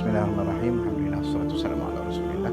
Bismillahirrahmanirrahim. Alhamdulillah, wassalatu wassalamu ala Rasulillah.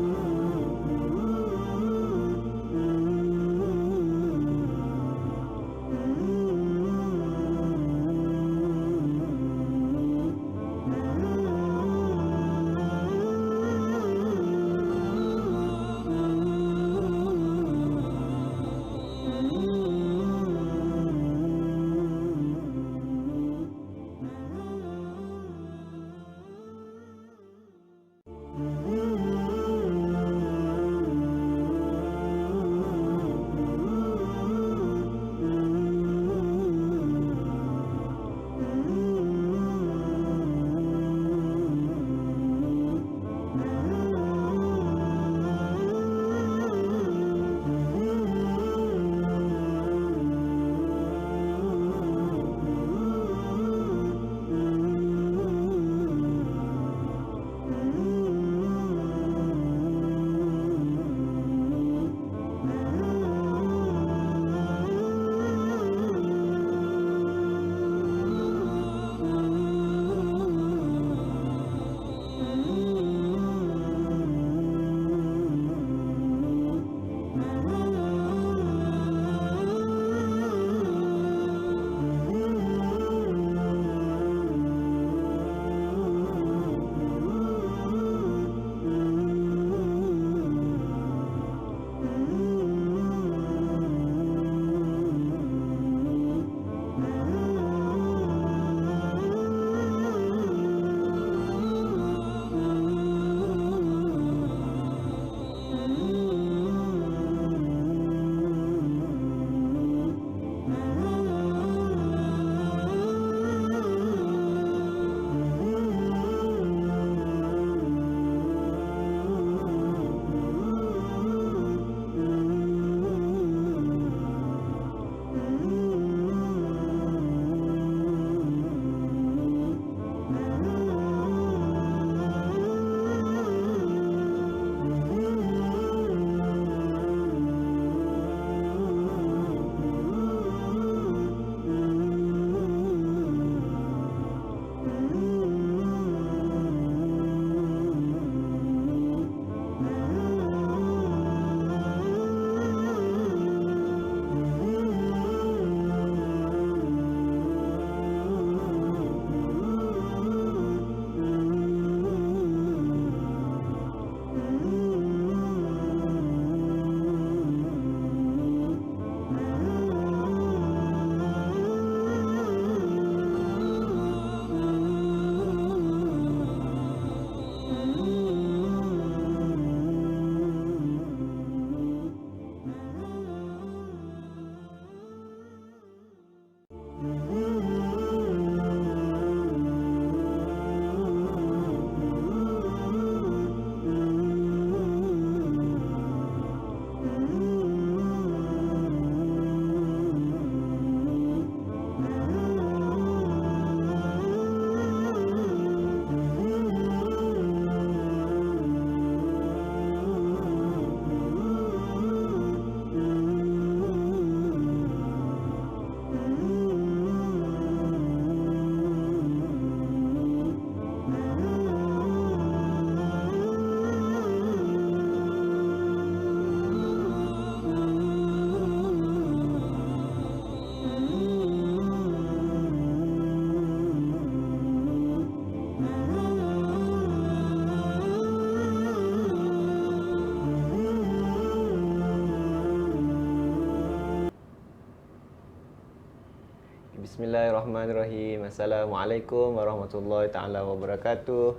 Bismillahirrahmanirrahim. Assalamualaikum warahmatullahi taala wabarakatuh.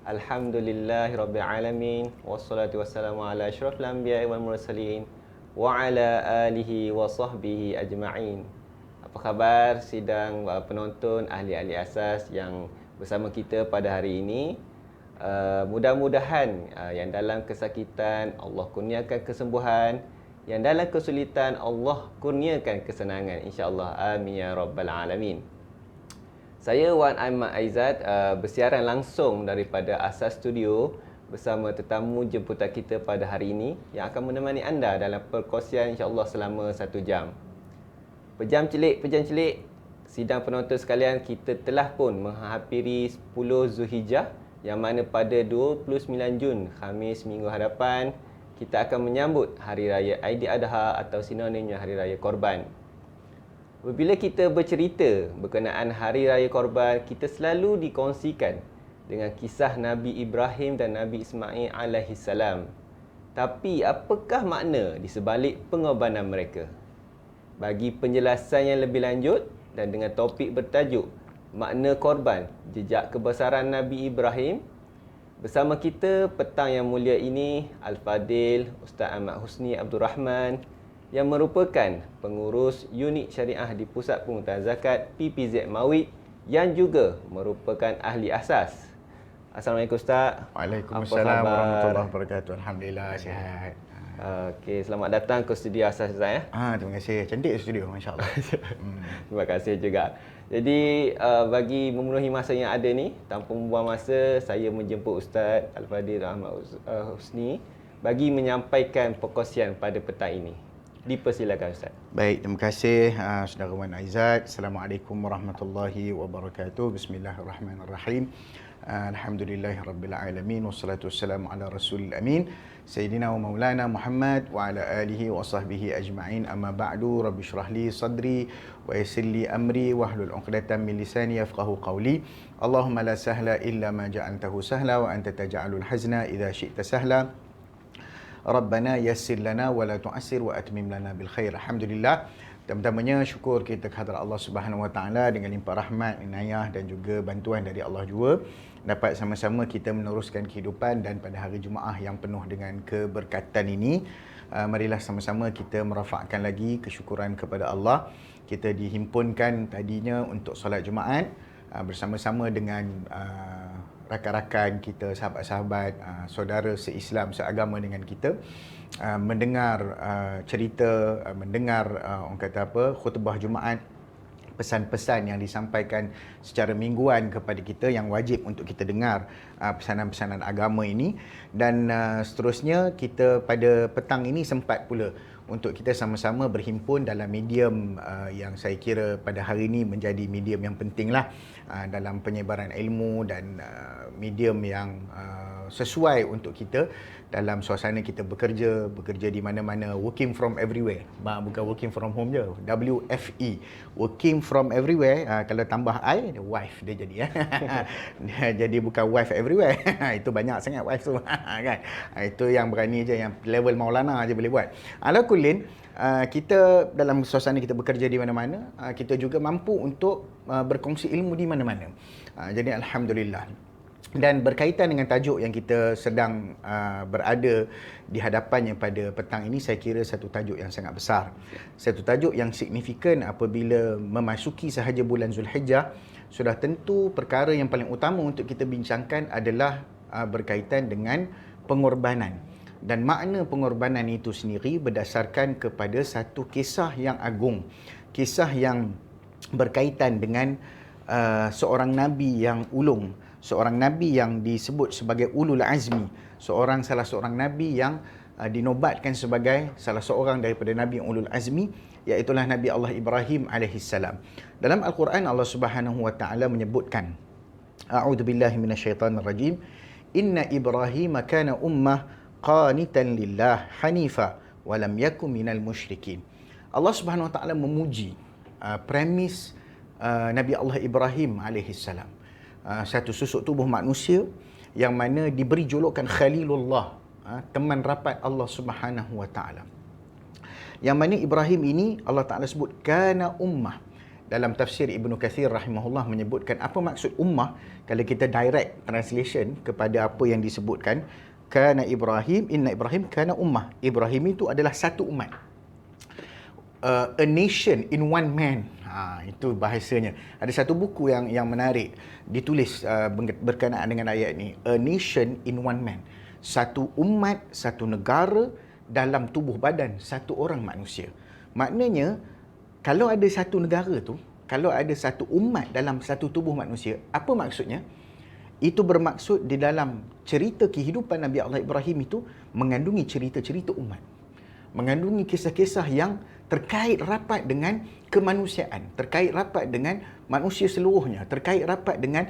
Alhamdulillahirabbil alamin wassalatu wassalamu ala asyrafil anbiya'i wal mursalin wa ala alihi wa sahbihi ajma'in. Apa khabar sidang penonton ahli-ahli asas yang bersama kita pada hari ini? Mudah-mudahan yang dalam kesakitan Allah kurniakan kesembuhan, yang dalam kesulitan Allah kurniakan kesenangan, insya-Allah. Amin ya rabbal alamin. Saya Wan Ahmad Aizat bersiaran langsung daripada Asas Studio bersama tetamu jemputan kita pada hari ini yang akan menemani anda dalam perkongsian insya-Allah selama 1 jam. Pejam celik, sidang penonton sekalian, kita telah pun menghampiri 10 Zulhijjah yang mana pada 29 Jun, Khamis minggu hadapan, kita akan menyambut Hari Raya Aidiladha atau sinonimnya Hari Raya Korban. Apabila kita bercerita berkenaan Hari Raya Korban, kita selalu dikongsikan dengan kisah Nabi Ibrahim dan Nabi Ismail alaihissalam. Tapi apakah makna di sebalik pengorbanan mereka? Bagi penjelasan yang lebih lanjut dan dengan topik bertajuk Makna Korban, Jejak Kebesaran Nabi Ibrahim, bersama kita petang yang mulia ini Al-Fadil Ustaz Ahmad Husni Abdul Rahman yang merupakan pengurus unit syariah di Pusat Pengurutan Zakat PPZ Mawid yang juga merupakan ahli asas. Assalamualaikum Ustaz. Waalaikumsalam warahmatullahi wabarakatuh. Alhamdulillah sihat. Okey, selamat datang ke studio asas Ustaz ya. Terima kasih. Cantik studio, masya-Allah. Terima kasih juga. Jadi bagi memenuhi masa yang ada ni, tanpa membuang masa, saya menjemput Ustaz Al-Fadil Ahmad Husni bagi menyampaikan perkongsian pada petang ini. Dipersilakan Ustaz. Baik, terima kasih Saudara Wan Aizat. Assalamualaikum warahmatullahi wabarakatuh. Bismillahirrahmanirrahim. Alhamdulillahirabbil alamin wassalatu wassalamu ala rasulil amin sayyidina wa maulana Muhammad wa ala alihi wa sahbihi ajma'in. Amma ba'du, rabbi shrah li sadri wa yassir li amri wahlul 'uqdatam min lisani yafqahu qawli. Allahumma la sahla illa ma ja'altahu sahla wa anta taj'alul hazna idza syi'ta sahla. Rabbana yassir lana wa la tu'assir wa atmim lana bil khair. Alhamdulillah. Pertama-tamanya syukur kita kehadrat Allah Subhanahu Wa Taala dengan limpah rahmat, inayah dan juga bantuan dari Allah juga dapat sama-sama kita meneruskan kehidupan, dan pada hari Jumaat yang penuh dengan keberkatan ini, marilah sama-sama kita merafakkan lagi kesyukuran kepada Allah. Kita dihimpunkan tadinya untuk solat Jumaat bersama-sama dengan rakan-rakan kita, sahabat-sahabat, saudara seislam, seagama dengan kita, mendengar cerita, mendengar orang kata apa, khutbah Jumaat, pesan-pesan yang disampaikan secara mingguan kepada kita yang wajib untuk kita dengar, pesanan-pesanan agama ini. Dan seterusnya kita pada petang ini sempat pula untuk kita sama-sama berhimpun dalam medium yang saya kira pada hari ini menjadi medium yang pentinglah dalam penyebaran ilmu, dan medium yang sesuai untuk kita dalam suasana kita bekerja di mana-mana, working from everywhere. Bukan working from home je, WFE, working from everywhere. Kalau tambah I, wife dia jadi ya. Dia jadi bukan wife everywhere. Itu banyak sangat wife tu kan. Itu yang berani je, yang level Maulana je boleh buat. Ala kullin, kita dalam suasana kita bekerja di mana-mana, kita juga mampu untuk berkongsi ilmu di mana-mana. Jadi alhamdulillah. Dan berkaitan dengan tajuk yang kita sedang berada di hadapannya pada petang ini, saya kira satu tajuk yang sangat besar, satu tajuk yang signifikan apabila memasuki sahaja bulan Zulhijjah. Sudah tentu perkara yang paling utama untuk kita bincangkan adalah berkaitan dengan pengorbanan, dan makna pengorbanan itu sendiri berdasarkan kepada satu kisah yang agung, kisah yang berkaitan dengan seorang Nabi yang ulung, seorang Nabi yang disebut sebagai ulul azmi, salah seorang Nabi yang dinobatkan sebagai salah seorang daripada Nabi yang ulul azmi, iaitulah Nabi Allah Ibrahim alaihissalam. Dalam Al-Quran Allah Subhanahu Wa Taala menyebutkan, A'udzubillahi minasyaitanirrajim, Inna Ibrahim kana ummah qanitan lillah hanifa wa lam yakun minal musyrikin. Allah Subhanahu Wa Taala memuji premis Nabi Allah Ibrahim alaihissalam, satu susuk tubuh manusia yang mana diberi julukan Khalilullah, teman rapat Allah Subhanahu Wa Taala. Yang mana Ibrahim ini Allah Taala sebut kana ummah. Dalam tafsir Ibnu Katsir rahimahullah menyebutkan apa maksud ummah. Kalau kita direct translation kepada apa yang disebutkan, kana Ibrahim, inna Ibrahim kana ummah. Ibrahim itu adalah satu umat, a nation in one man. Itu bahasanya. Ada satu buku yang menarik ditulis berkenaan dengan ayat ni, a nation in one man. Satu umat, satu negara dalam tubuh badan satu orang manusia. Maknanya kalau ada satu negara tu, kalau ada satu umat dalam satu tubuh manusia, apa maksudnya? Itu bermaksud di dalam cerita kehidupan Nabi Allah Ibrahim itu mengandungi cerita-cerita umat, mengandungi kisah-kisah yang terkait rapat dengan kemanusiaan, terkait rapat dengan manusia seluruhnya, terkait rapat dengan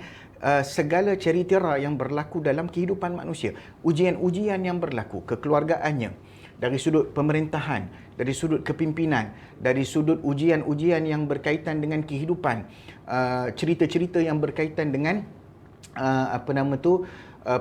segala cerita yang berlaku dalam kehidupan manusia, ujian-ujian yang berlaku, kekeluargaannya, dari sudut pemerintahan, dari sudut kepimpinan, dari sudut ujian-ujian yang berkaitan dengan kehidupan, cerita-cerita yang berkaitan dengan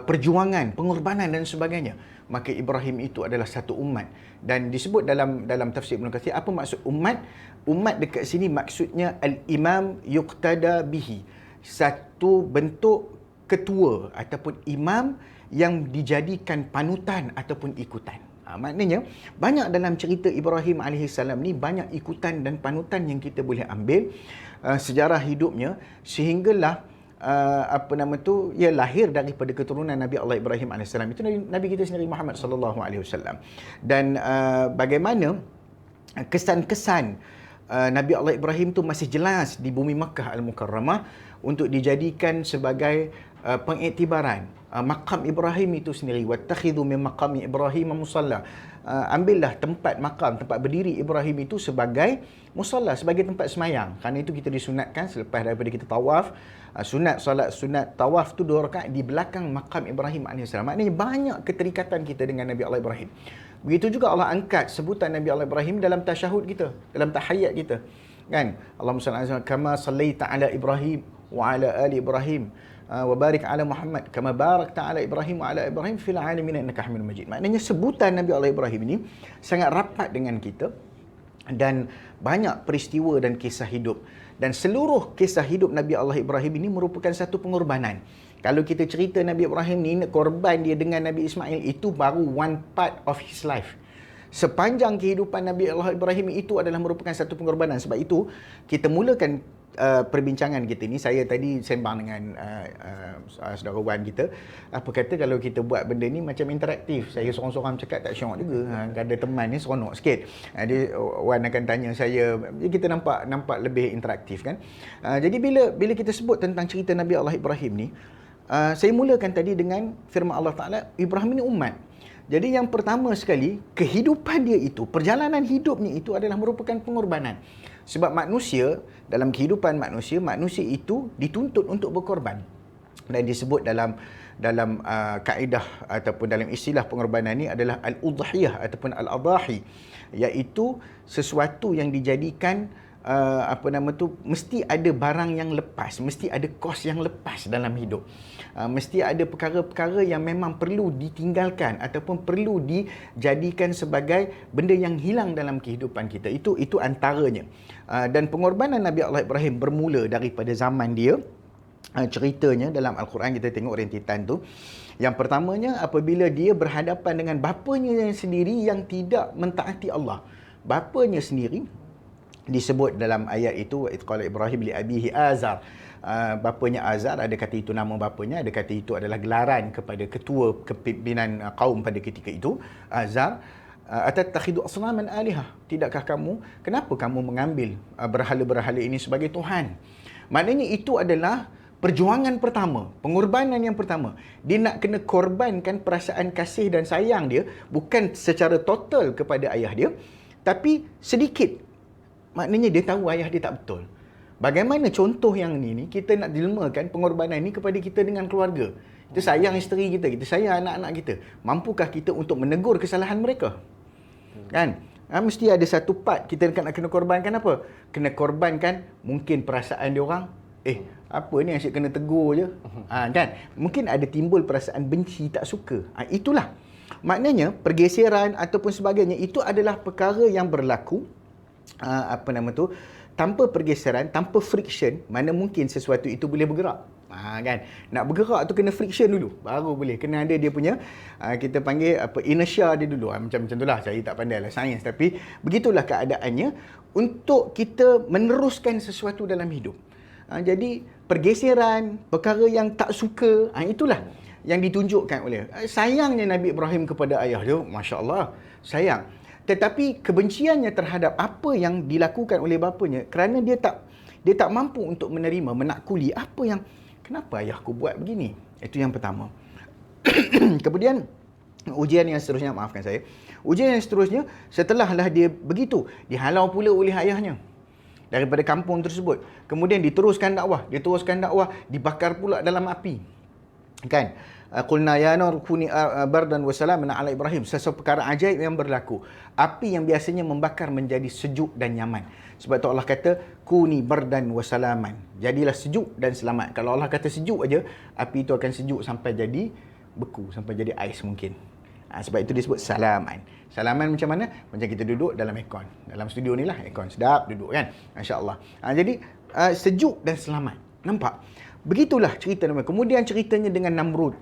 perjuangan, pengorbanan dan sebagainya. Maka Ibrahim itu adalah satu umat, dan disebut dalam tafsir Ibn Katsir, apa maksud umat? Umat dekat sini maksudnya al-imam yuqtada bihi, satu bentuk ketua ataupun imam yang dijadikan panutan ataupun ikutan. Maknanya banyak dalam cerita Ibrahim AS ni banyak ikutan dan panutan yang kita boleh ambil sejarah hidupnya, sehinggalah ia lahir daripada keturunan Nabi Allah Ibrahim AS. Itu Nabi kita sendiri Muhammad sallallahu alaihi wasallam. Dan bagaimana kesan-kesan Nabi Allah Ibrahim tu masih jelas di bumi Makkah Al-Mukarramah untuk dijadikan sebagai pengiktibaran. Maqam Ibrahim itu sendiri, wattakhidhu min maqami Ibrahim musalla. Ambillah tempat makam, tempat berdiri Ibrahim itu sebagai musalla, sebagai tempat semayang. Kerana itu kita disunatkan selepas daripada kita tawaf, sunat tawaf tu 2 rakaat di belakang makam Ibrahim AS. Maknanya banyak keterikatan kita dengan Nabi Allah Ibrahim. Begitu juga Allah angkat sebutan Nabi Allah Ibrahim dalam tasyahud kita, dalam tahiyat kita. Kan? Allahumma salli ala kama sallaita ala Ibrahim wa ala ali Ibrahim wa barik ala Muhammad kama barakta ala Ibrahim wa ala Ibrahim fil alamin innaka Hamidum Majid. Maknanya sebutan Nabi Allah Ibrahim ini sangat rapat dengan kita, dan banyak peristiwa dan kisah hidup, dan seluruh kisah hidup Nabi Allah Ibrahim ini merupakan satu pengorbanan. Kalau kita cerita Nabi Ibrahim ni, korban dia dengan Nabi Ismail itu baru one part of his life. Sepanjang kehidupan Nabi Allah Ibrahim itu adalah merupakan satu pengorbanan. Sebab itu kita mulakan perbincangan kita ni, saya tadi sembang dengan saudara Wan kita, apa kata kalau kita buat benda ni macam interaktif. Saya sorang-sorang cakap tak syok juga, ada teman ni seronok sikit. Dia Wan akan tanya saya, kita nampak lebih interaktif kan. Jadi bila kita sebut tentang cerita Nabi Allah Ibrahim ni, saya mulakan tadi dengan firman Allah Ta'ala, Ibrahim ni umat. Jadi yang pertama sekali, kehidupan dia itu, perjalanan hidupnya itu adalah merupakan pengorbanan. Sebab manusia, dalam kehidupan manusia itu dituntut untuk berkorban. Dan disebut dalam kaedah ataupun dalam istilah pengorbanan ini adalah al-udhiyah ataupun al-adahi, iaitu sesuatu yang dijadikan mesti ada barang yang lepas, mesti ada kos yang lepas dalam hidup. Mesti ada perkara-perkara yang memang perlu ditinggalkan ataupun perlu dijadikan sebagai benda yang hilang dalam kehidupan kita. Itu antaranya. Dan pengorbanan Nabi Allah Ibrahim bermula daripada zaman dia. Ceritanya dalam Al-Quran kita tengok rintitan tu. Yang pertamanya apabila dia berhadapan dengan bapanya sendiri yang tidak mentaati Allah. Bapanya sendiri disebut dalam ayat itu, qala Ibrahim li abihi Azar. Bapanya Azar, ada kata itu nama bapanya, ada kata itu adalah gelaran kepada ketua kepimpinan kaum pada ketika itu, Azar. Atatakhidu asnaman alihah, kenapa kamu mengambil berhala-berhala ini sebagai Tuhan? Maknanya itu adalah perjuangan pertama, pengorbanan yang pertama. Dia nak kena korbankan perasaan kasih dan sayang dia, bukan secara total kepada ayah dia, tapi sedikit. Maknanya dia tahu ayah dia tak betul. Bagaimana contoh yang ni kita nak dilemakan pengorbanan ni kepada kita dengan keluarga. Kita sayang isteri kita, kita sayang anak-anak kita. Mampukah kita untuk menegur kesalahan mereka? Kan? Mesti ada satu part kita nak kena korbankan apa? Kena korbankan mungkin perasaan dia orang. Apa ni asyik kena tegur je. Kan? Mungkin ada timbul perasaan benci, tak suka. Itulah. Maknanya pergeseran ataupun sebagainya itu adalah perkara yang berlaku tanpa pergeseran, tanpa friction, mana mungkin sesuatu itu boleh bergerak. Kan? Nak bergerak tu kena friction dulu, baru boleh. Kena ada dia punya, kita panggil inertia dia dulu. Macam itulah, saya tak pandai lah sains, tapi begitulah keadaannya untuk kita meneruskan sesuatu dalam hidup. Jadi pergeseran, perkara yang tak suka, itulah yang ditunjukkan oleh sayangnya Nabi Ibrahim kepada ayah dia. Masya Allah, sayang. Tetapi kebenciannya terhadap apa yang dilakukan oleh bapanya, kerana dia tak mampu untuk menerima, menakuli kenapa ayahku buat begini. Itu yang pertama. Kemudian ujian yang seterusnya, maafkan saya. Ujian yang seterusnya, setelahlah dia begitu, dihalau pula oleh ayahnya. daripada kampung tersebut. Kemudian diteruskan dakwah, dibakar pula dalam api. Kan? Qulna ya nar kuni bardan wa salaman ala Ibrahim. Sesuatu perkara ajaib yang berlaku. Api yang biasanya membakar menjadi sejuk dan nyaman. Sebab tu Allah kata kuni bardan wa salaman. Jadilah sejuk dan selamat. Kalau Allah kata sejuk aja, api itu akan sejuk sampai jadi beku, sampai jadi ais mungkin. Sebab itu disebut salaman. Salaman macam mana? Macam kita duduk dalam aircon. Dalam studio ni lah, aircon sedap duduk kan. Masya-Allah. Jadi sejuk dan selamat. Nampak? Begitulah cerita Namrud. Kemudian ceritanya dengan Namrud.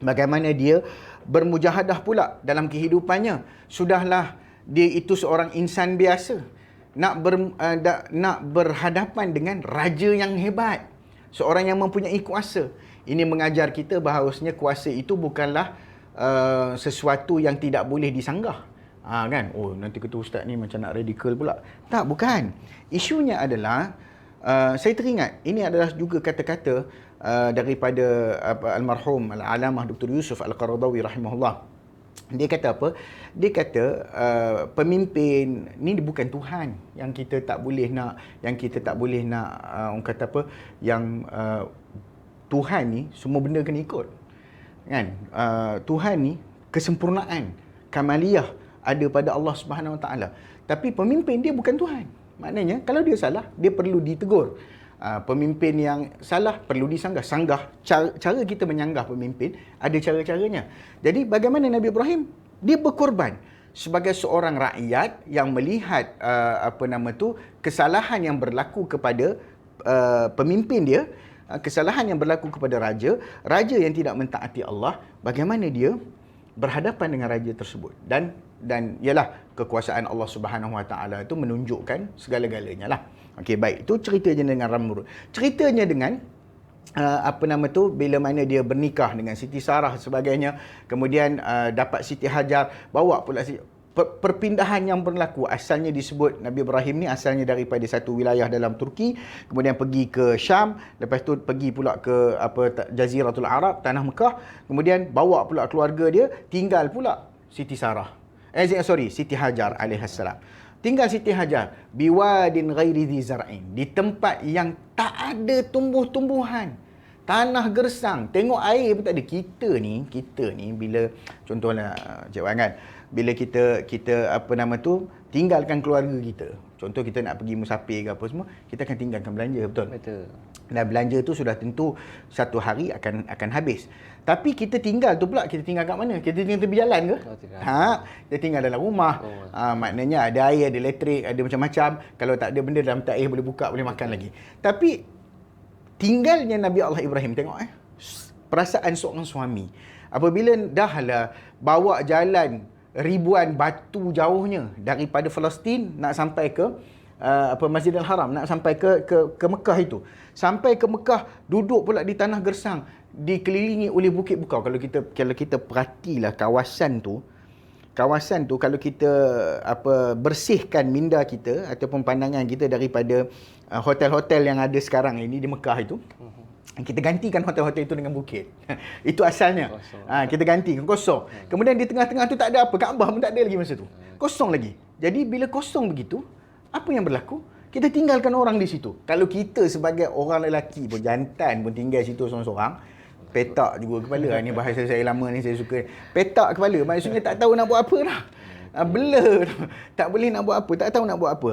Bagaimana dia bermujahadah pula dalam kehidupannya. Sudahlah dia itu seorang insan biasa. Nak berhadapan dengan raja yang hebat. Seorang yang mempunyai kuasa. Ini mengajar kita bahawasanya kuasa itu bukanlah sesuatu yang tidak boleh disanggah. Kan? Oh, nanti kata ustaz ni macam nak radikal pula. Tak, bukan. Isunya adalah saya teringat, ini adalah juga kata-kata daripada almarhum Al-Alamah Dr. Yusuf Al-Qaradawi rahimahullah. Dia kata apa? Dia kata pemimpin ni bukan Tuhan yang kita tak boleh nak, orang kata apa, yang Tuhan ni semua benda kena ikut. Kan? Tuhan ni kesempurnaan, kamaliyah ada pada Allah Subhanahu Wa Taala. Tapi pemimpin dia bukan Tuhan. Maknanya kalau dia salah, dia perlu ditegur. Pemimpin yang salah perlu disanggah. Cara kita menyanggah pemimpin ada cara-caranya. Jadi bagaimana Nabi Ibrahim? Dia berkorban sebagai seorang rakyat yang melihat kesalahan yang berlaku kepada pemimpin dia, kesalahan yang berlaku kepada raja yang tidak mentaati Allah. Bagaimana dia berhadapan dengan raja tersebut, dan ialah kekuasaan Allah Subhanahu Wa Taala itu menunjukkan segala-galanya lah. Okey, baik, itu ceritanya dengan Namrud. Ceritanya dengan bila mana dia bernikah dengan Siti Sarah sebagainya, kemudian dapat Siti Hajar, bawa pula perpindahan yang berlaku. Asalnya disebut Nabi Ibrahim ni asalnya daripada satu wilayah dalam Turki, kemudian pergi ke Syam, lepas tu pergi pula ke Jaziratul Arab, tanah Mekah, kemudian bawa pula keluarga dia, tinggal pula Siti Hajar alaihissalam. Tinggal Siti Hajar biwadin ghairi dhi zar'in, di tempat yang tak ada tumbuh-tumbuhan, tanah gersang, tengok air pun tak ada. Kita ni bila contohnya Cik Wan kan, bila kita tinggalkan keluarga kita, contoh kita nak pergi musafir ke apa semua, kita akan tinggalkan belanja, betul. Dan belanja tu sudah tentu satu hari akan habis. Tapi kita tinggal tu pula, kita tinggal kat mana? Kita tinggal tepi jalan ke? Kita tinggal dalam rumah. Maknanya ada air, ada elektrik, ada macam-macam. Kalau tak ada benda dalam tak air, boleh buka, boleh makan lagi. Tapi tinggalnya Nabi Allah Ibrahim, tengok perasaan seorang suami. Apabila dahlah bawa jalan ribuan batu jauhnya daripada Palestin nak sampai ke Masjidil Haram, nak sampai ke Mekah itu. Sampai ke Mekah, duduk pula di tanah gersang, dikelilingi oleh bukit bukau. Kalau kita perhatilah kawasan tu kalau kita bersihkan minda kita ataupun pandangan kita daripada hotel-hotel yang ada sekarang ini di Mekah itu, kita gantikan hotel-hotel itu dengan bukit. Itu asalnya. Kita gantikan kosong. Kemudian di tengah-tengah tu tak ada apa, Kaabah pun tak ada lagi masa tu. Kosong lagi. Jadi bila kosong begitu, apa yang berlaku? Kita tinggalkan orang di situ. Kalau kita sebagai orang lelaki pun, jantan pun tinggal situ seorang-seorang, petak juga kepala. Ini bahasa saya lama ni, saya suka. Petak kepala, maksudnya tak tahu nak buat apa dah. Blur. Tak boleh nak buat apa, tak tahu nak buat apa.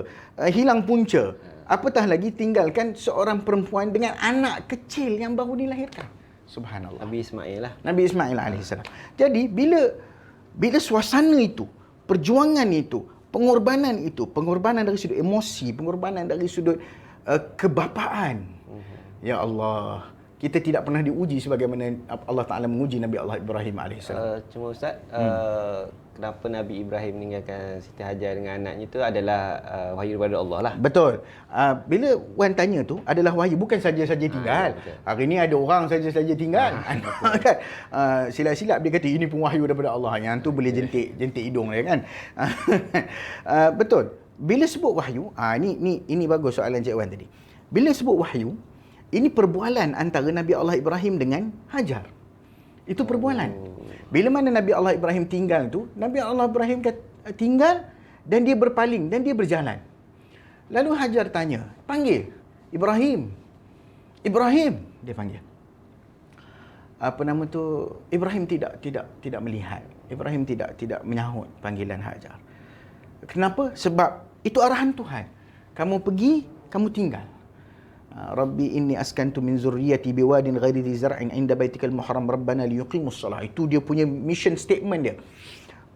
Hilang punca. Apatah lagi tinggalkan seorang perempuan dengan anak kecil yang baru dilahirkan. Subhanallah. Nabi Ismail alaihissalam. Jadi bila suasana itu, perjuangan itu, pengorbanan dari sudut emosi, pengorbanan dari sudut kebapaan. Ya Allah, kita tidak pernah diuji sebagaimana Allah Ta'ala menguji Nabi Allah Ibrahim AS. Cuma Ustaz, kenapa Nabi Ibrahim meninggalkan Siti Hajar dengan anaknya itu adalah wahyu daripada Allah lah. Betul. Bila Wan tanya tu adalah wahyu, bukan saja-saja tinggal. Hari ni ada orang saja-saja tinggal. Kan? Silap-silap dia kata ini pun wahyu daripada Allah. Yang tu boleh jentik hidung dia kan. Betul. Bila sebut wahyu, ini bagus soalan Cik Wan tadi. Bila sebut wahyu, ini perbualan antara Nabi Allah Ibrahim dengan Hajar. Itu perbualan. Bila mana Nabi Allah Ibrahim tinggal tu, Nabi Allah Ibrahim tinggal dan dia berpaling dan dia berjalan. Lalu Hajar tanya, panggil Ibrahim. Ibrahim, dia panggil. Apa nama tu? Ibrahim tidak melihat. Ibrahim tidak menyahut panggilan Hajar. Kenapa? Sebab itu arahan Tuhan. Kamu pergi, kamu tinggal. Rabbi inni askantu min zurriyyati biwadin ghairi dhi zar'in 'inda baitikal muharram rabbana liyuqimus shalah. Itu dia punya mission statement dia.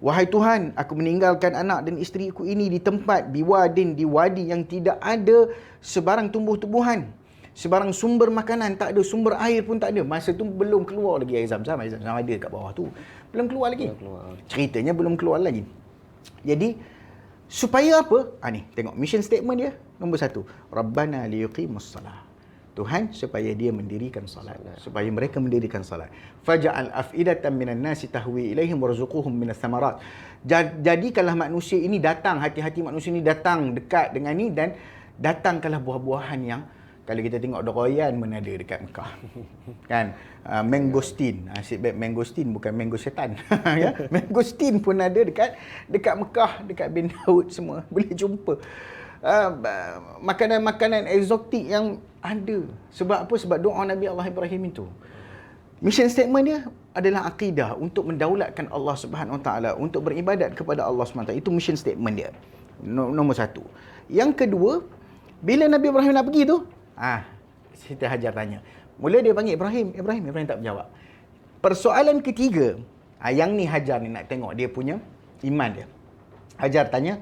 Wahai Tuhan, aku meninggalkan anak dan isteriku ini di tempat biwadin, di wadi yang tidak ada sebarang tumbuh-tumbuhan, sebarang sumber makanan tak ada, sumber air pun tak ada. Masa tu belum keluar lagi air Zam-Zam. Air Zam-Zam ada kat bawah tu. Belum keluar lagi. Ceritanya belum keluar lagi. Jadi supaya apa? Ni tengok mission statement dia. Nombor 1, Rabbana liyuqimus salah. Tuhan supaya dia mendirikan salat, supaya mereka mendirikan salat. Faj'al af'idatan minan nasi tahwi ilaihim warzuquhum minas thamarat. Jadikanlah manusia ini datang, hati-hati manusia ini datang dekat dengan ni, dan datangkanlah buah-buahan yang kalau kita tengok doroyan mana ada dekat Mekah. Kan? Mangosteen. Asyik baik mangosteen, bukan mango syaitan. Ya? Mangosteen pun ada dekat Mekah, dekat bin Daud semua. Boleh jumpa. Makanan-makanan eksotik yang ada. Sebab apa? Sebab doa Nabi Allah Ibrahim itu. Mission statement dia adalah akidah untuk mendaulatkan Allah Subhanahu Wa Taala, untuk beribadat kepada Allah Subhanahu Wa Taala. Itu mission statement dia. Nombor 1. Yang kedua, bila Nabi Ibrahim nak pergi tu, Siti Hajar tanya. Mula dia panggil Ibrahim tak menjawab. Persoalan ketiga, yang ni Hajar ni nak tengok dia punya iman dia. Hajar tanya,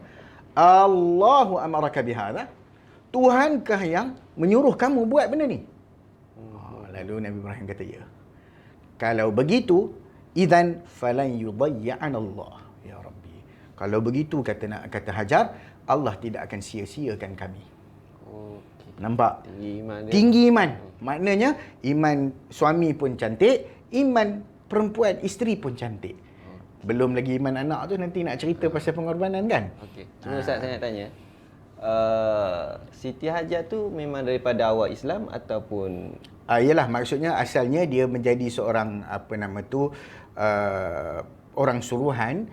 Allahu amaraka bihadha? Tuhankah yang menyuruh kamu buat benda ni? Lalu Nabi Ibrahim kata, ya. Kalau begitu, idzan falan yudayyi'an Allah ya Rabbi. Kalau begitu kata Hajar, Allah tidak akan sia-siakan kami. Nampak? Tinggi iman. Maknanya iman suami pun cantik, iman perempuan isteri pun cantik. Belum lagi iman anak tu, nanti nak cerita pasal pengorbanan kan? Okey. Cuma Ustaz saya nak tanya. Siti Hajar tu memang daripada awal Islam ataupun Yalah, maksudnya asalnya dia menjadi seorang orang suruhan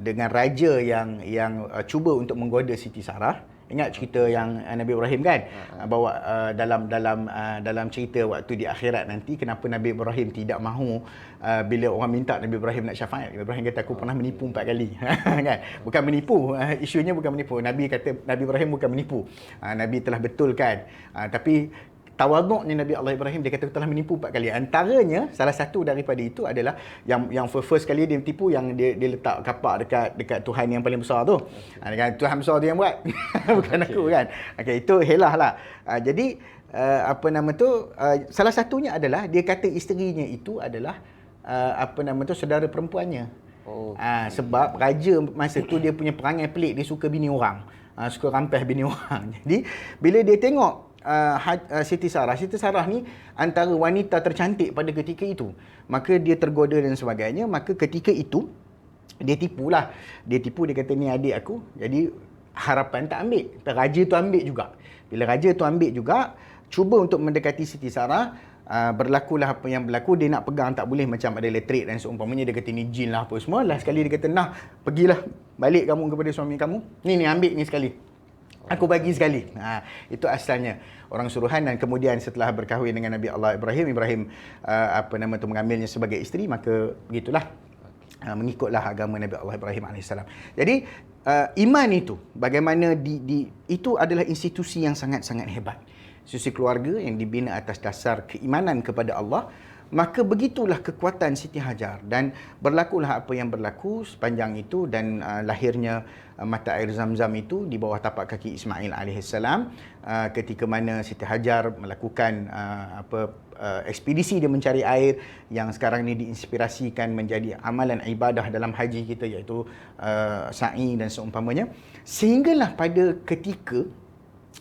dengan raja yang cuba untuk menggoda Siti Sarah. Ingat cerita yang Nabi Ibrahim kan? Bawa dalam cerita waktu di akhirat nanti, kenapa Nabi Ibrahim tidak mahu bila orang minta Nabi Ibrahim nak syafaat. Nabi Ibrahim kata, aku pernah menipu 4 kali. Kan? Bukan menipu, isunya bukan menipu. Nabi kata Nabi Ibrahim bukan menipu. Nabi telah betulkan. Tapi tawaduknya Nabi Allah Ibrahim, dia kata telah menipu 4 kali. Antaranya, salah satu daripada itu adalah yang first kali dia tipu, yang dia letak kapak dekat Tuhan yang paling besar tu. Tuhan besar tu yang buat. Bukan aku kan. Okey, itu helah lah. Jadi salah satunya adalah dia kata isterinya itu adalah saudara perempuannya. Sebab raja masa tu dia punya perangai pelik, dia suka bini orang. Suka rampas bini orang. Jadi bila dia tengok Siti Sarah ni antara wanita tercantik pada ketika itu, maka dia tergoda dan sebagainya. Maka ketika itu dia tipulah. Dia kata, ni adik aku. Jadi harapan tak ambil, raja tu ambil juga. Bila raja tu ambil juga, cuba untuk mendekati Siti Sarah, berlakulah apa yang berlaku. Dia nak pegang tak boleh, macam ada elektrik dan seumpamanya. Dia kata ni jin lah apa semua. Last sekali dia kata, nah, pergilah balik kamu kepada suami kamu. Ni ambil ni sekali. Aku bagi sekali. Itu asalnya orang suruhan. Dan kemudian setelah berkahwin dengan Nabi Allah Ibrahim mengambilnya sebagai isteri, maka begitulah, mengikutlah agama Nabi Allah Ibrahim AS. Jadi iman itu, bagaimana itu adalah institusi yang sangat-sangat hebat. Institusi keluarga yang dibina atas dasar keimanan kepada Allah. Maka begitulah kekuatan Siti Hajar, dan berlakulah apa yang berlaku sepanjang itu, dan lahirnya mata air Zam-Zam itu di bawah tapak kaki Ismail AS, ketika mana Siti Hajar melakukan ekspedisi dia mencari air, yang sekarang ini diinspirasikan menjadi amalan ibadah dalam haji kita, iaitu sa'i dan seumpamanya. Sehinggalah pada ketika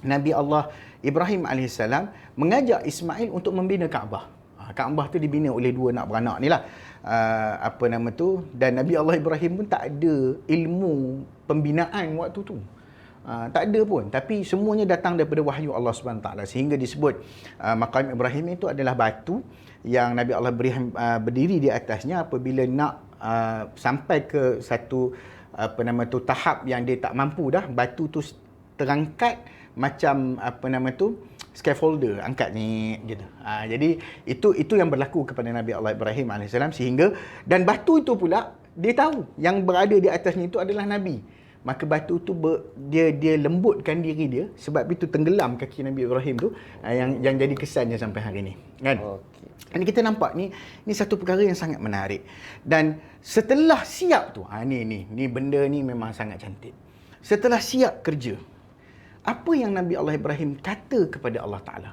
Nabi Allah Ibrahim AS mengajak Ismail untuk membina Kaabah. Kaabah tu dibina oleh 2 anak beranak ni lah. Dan Nabi Allah Ibrahim pun tak ada ilmu pembinaan waktu tu. Tak ada pun. Tapi semuanya datang daripada wahyu Allah SWT. Sehingga disebut Maqam Ibrahim itu adalah batu yang Nabi Allah Ibrahim berdiri di atasnya apabila nak sampai ke satu tahap yang dia tak mampu dah. Batu tu terangkat macam apa nama tu, scaffolder, angkat ni gitu. Jadi itu yang berlaku kepada Nabi Allah Ibrahim AS, sehingga dan batu itu pula dia tahu yang berada di atasnya itu adalah Nabi. Maka batu tu dia lembutkan diri dia, sebab itu tenggelam kaki Nabi Ibrahim tu, yang jadi kesannya sampai hari ni, kan? Okey. Ini kita nampak ni satu perkara yang sangat menarik. Dan setelah siap tu, ni benda ni memang sangat cantik. Setelah siap kerja, apa yang Nabi Allah Ibrahim kata kepada Allah Ta'ala?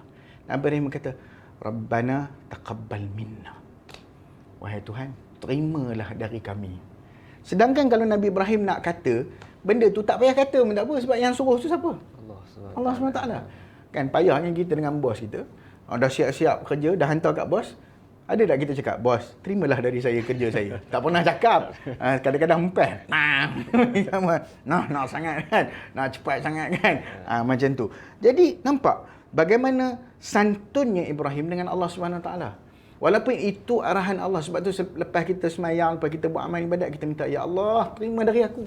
Nabi Ibrahim kata, Rabbana taqabbal minna. Wahai Tuhan, terimalah dari kami. Sedangkan kalau Nabi Ibrahim nak kata, benda tu tak payah kata pun tak apa, sebab yang suruh tu siapa? Allah SWT. Kan payahnya kita dengan bos kita, dah siap-siap kerja, dah hantar kat bos. Ada tak kita cakap, bos, terimalah dari saya kerja saya? Tak pernah cakap. Kadang-kadang empah. Nak sangat kan? Nak cepat sangat kan? Macam tu. Jadi, nampak bagaimana santunnya Ibrahim dengan Allah SWT. Walaupun itu arahan Allah. Sebab tu lepas kita semayang, lepas kita buat amal ibadat, kita minta, Ya Allah, terima dari aku.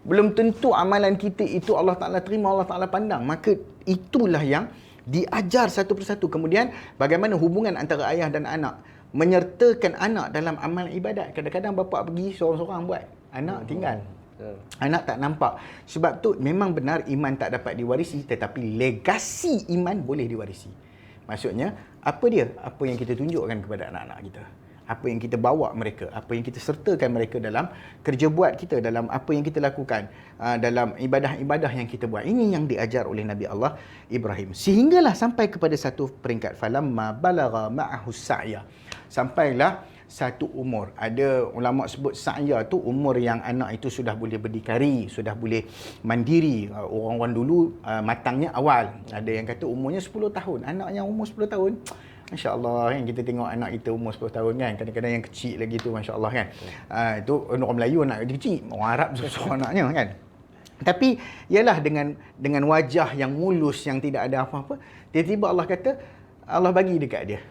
Belum tentu amalan kita itu Allah Ta'ala terima, Allah Ta'ala pandang. Maka itulah yang diajar satu persatu. Kemudian bagaimana hubungan antara ayah dan anak, menyertakan anak dalam amal ibadat. Kadang-kadang bapa pergi seorang-seorang buat, anak tinggal. Anak tak nampak. Sebab tu memang benar iman tak dapat diwarisi, tetapi legasi iman boleh diwarisi. Maksudnya apa dia? Apa yang kita tunjukkan kepada anak-anak kita, apa yang kita bawa mereka, apa yang kita sertakan mereka dalam kerja buat kita, dalam apa yang kita lakukan, dalam ibadah-ibadah yang kita buat. Ini yang diajar oleh Nabi Allah Ibrahim. Sehinggalah sampai kepada satu peringkat, falamma balagha ma'ahu sa'ya. Sampailah satu umur. Ada ulama sebut sa'ya tu umur yang anak itu sudah boleh berdikari, sudah boleh mandiri. Orang-orang dulu matangnya awal. Ada yang kata umurnya 10 tahun. Anak yang umur 10 tahun, Masya Allah kan, kita tengok anak kita umur 10 tahun kan, kadang-kadang yang kecil lagi tu Masya Allah kan. Itu orang Melayu anak kecil, orang Arab susah anaknya kan. Tapi ialah dengan wajah yang mulus, yang tidak ada apa-apa, tiba-tiba Allah kata, Allah bagi dekat dia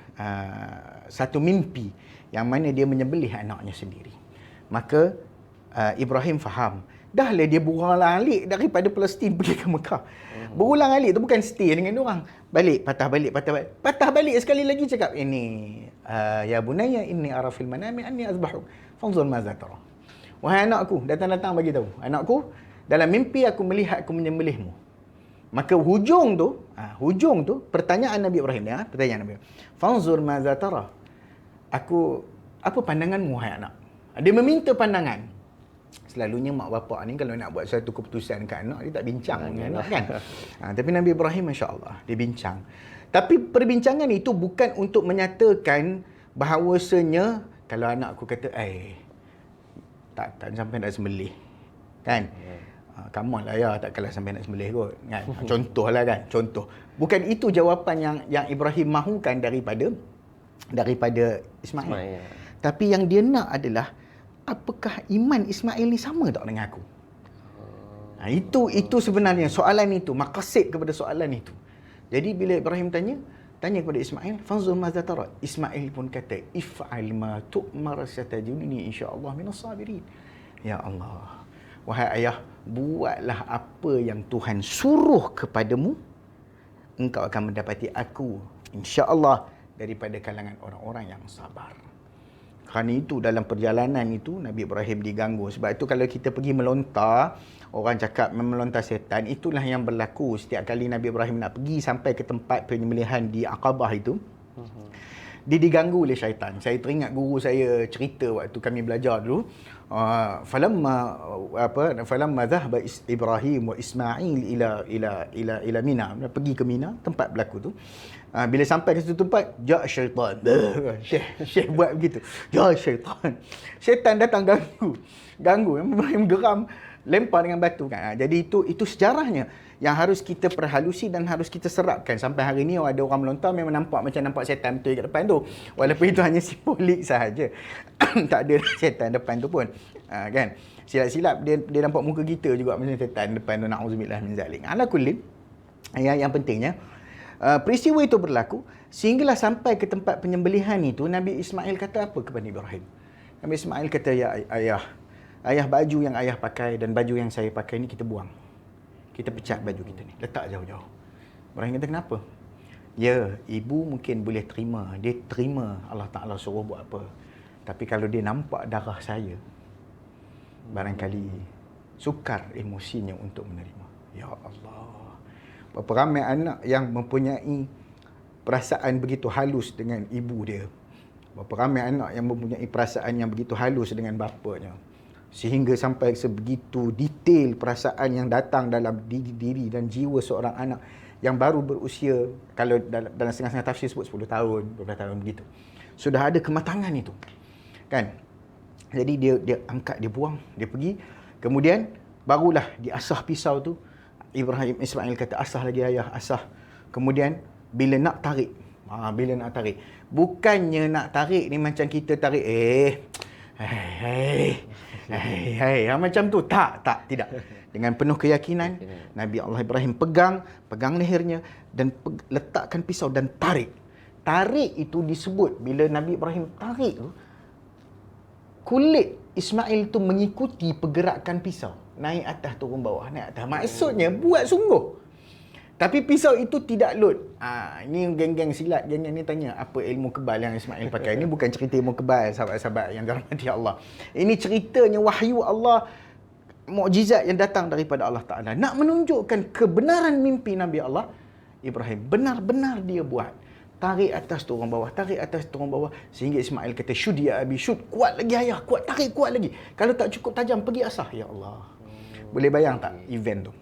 satu mimpi yang mana dia menyembelih anaknya sendiri. Maka Ibrahim faham. Dah lah dia berulang-alik daripada Palestin pergi ke Mekah. Berulang-alik tu bukan stay dengan orang. Balik, patah balik, patah balik. Patah balik sekali lagi cakap, ini ya bunayya inni ara fil manami anni azbahuk fanzur maza tara. Wahai anakku, datang-datang bagi tahu. Anakku, dalam mimpi aku melihat aku menyembelihmu. Maka hujung tu pertanyaan Nabi Ibrahim ya, pertanyaan Nabi. Fanzur maza tara. Apa pandanganmu wahai anak? Dia meminta pandangan. Selalunya mak bapak ni kalau nak buat satu keputusan kat anak, dia tak bincang dengan anak kan. Tapi Nabi Ibrahim Masya Allah, dia bincang. Tapi perbincangan itu bukan untuk menyatakan bahawasanya kalau anak aku kata, tak sampai nak sembelih kan, come on lah ya, tak kalah sampai nak sembelih kot kan. Contohlah kan, contoh. Bukan itu jawapan yang Ibrahim mahukan daripada Ismail. Tapi yang dia nak adalah, apakah iman Ismail ni sama tak dengan aku? Itu sebenarnya soalan itu, maqasid kepada soalan itu. Jadi bila Ibrahim tanya kepada Ismail, fanzur maza tara. Ismail pun kata, if'al ma tu'mar satajiduni insya-Allah minas sabirin. Ya Allah, wahai ayah, buatlah apa yang Tuhan suruh kepadamu, engkau akan mendapati aku insya-Allah daripada kalangan orang-orang yang sabar. Kerana itu dalam perjalanan itu Nabi Ibrahim diganggu. Sebab itu kalau kita pergi melontar, orang cakap melontar setan, itulah yang berlaku setiap kali Nabi Ibrahim nak pergi sampai ke tempat penyembelihan di Aqabah itu. Dia diganggu oleh syaitan. Saya teringat guru saya cerita waktu kami belajar dulu. Falamma dhahaba Ibrahim wa Ismail ila Mina. Pergi ke Mina, tempat berlaku tu. Bila sampai ke situ tempat, ja syaitan. Syekh buat begitu. Ja syaitan. Syaitan datang ganggu. Ibrahim geram, lempar dengan batu kan. Jadi itu sejarahnya yang harus kita perhalusi dan harus kita serapkan. Sampai hari ni ada orang melontar memang nampak setan betul kat depan tu. Walaupun itu hanya simbolik sahaja. Tak ada setan depan tu pun. Kan? Silap-silap dia nampak muka kita juga macam setan depan tu, na'udzubillah min zalik. Ala kulli, yang pentingnya peristiwa itu berlaku sehinggalah sampai ke tempat penyembelihan itu. Nabi Ismail kata apa kepada Ibrahim? Nabi Ismail kata, ya ayah, baju yang ayah pakai dan baju yang saya pakai ni kita buang. kita pecat baju kita ni, letak jauh-jauh. Ibrahim kata, kenapa? Ya, ibu mungkin boleh terima. Dia terima Allah Ta'ala suruh buat apa. Tapi kalau dia nampak darah saya, barangkali sukar emosinya untuk menerima. Ya Allah. Berapa ramai anak yang mempunyai perasaan begitu halus dengan ibu dia. Berapa ramai anak yang mempunyai perasaan yang begitu halus dengan bapanya. Sehingga sampai sebegitu detail perasaan yang datang dalam diri dan jiwa seorang anak yang baru berusia, kalau dalam setengah-setengah tafsir sebut 10 tahun, 12 tahun begitu. Sudah ada kematangan itu. Kan? Jadi dia angkat, dia buang, dia pergi. Kemudian barulah diasah pisau tu. Ibrahim Ismail kata, asah lagi ayah, asah. Kemudian bila nak tarik, bukannya nak tarik ni macam kita tarik, macam tu. Tidak. Dengan penuh keyakinan, Nabi Allah Ibrahim pegang lehernya dan letakkan pisau dan tarik. Tarik itu disebut, bila Nabi Ibrahim tarik tu, kulit Ismail tu mengikuti pergerakan pisau. Naik atas, turun bawah, naik atas. Maksudnya buat sungguh. Tapi pisau itu tidak load. Ini geng-geng silat, geng-geng ni tanya, apa ilmu kebal yang Ismail pakai? Ini bukan cerita ilmu kebal, sahabat-sahabat yang dirahmati Allah. Ini ceritanya wahyu Allah, mukjizat yang datang daripada Allah Ta'ala. Nak menunjukkan kebenaran mimpi Nabi Allah Ibrahim. Benar-benar dia buat. Tarik atas, turun bawah, tarik atas, turun bawah. Sehingga Ismail kata, syud ya abi, syud. Kuat lagi ayah, kuat, tarik kuat lagi. Kalau tak cukup tajam, pergi asah. Ya Allah. Boleh bayang tak event tu?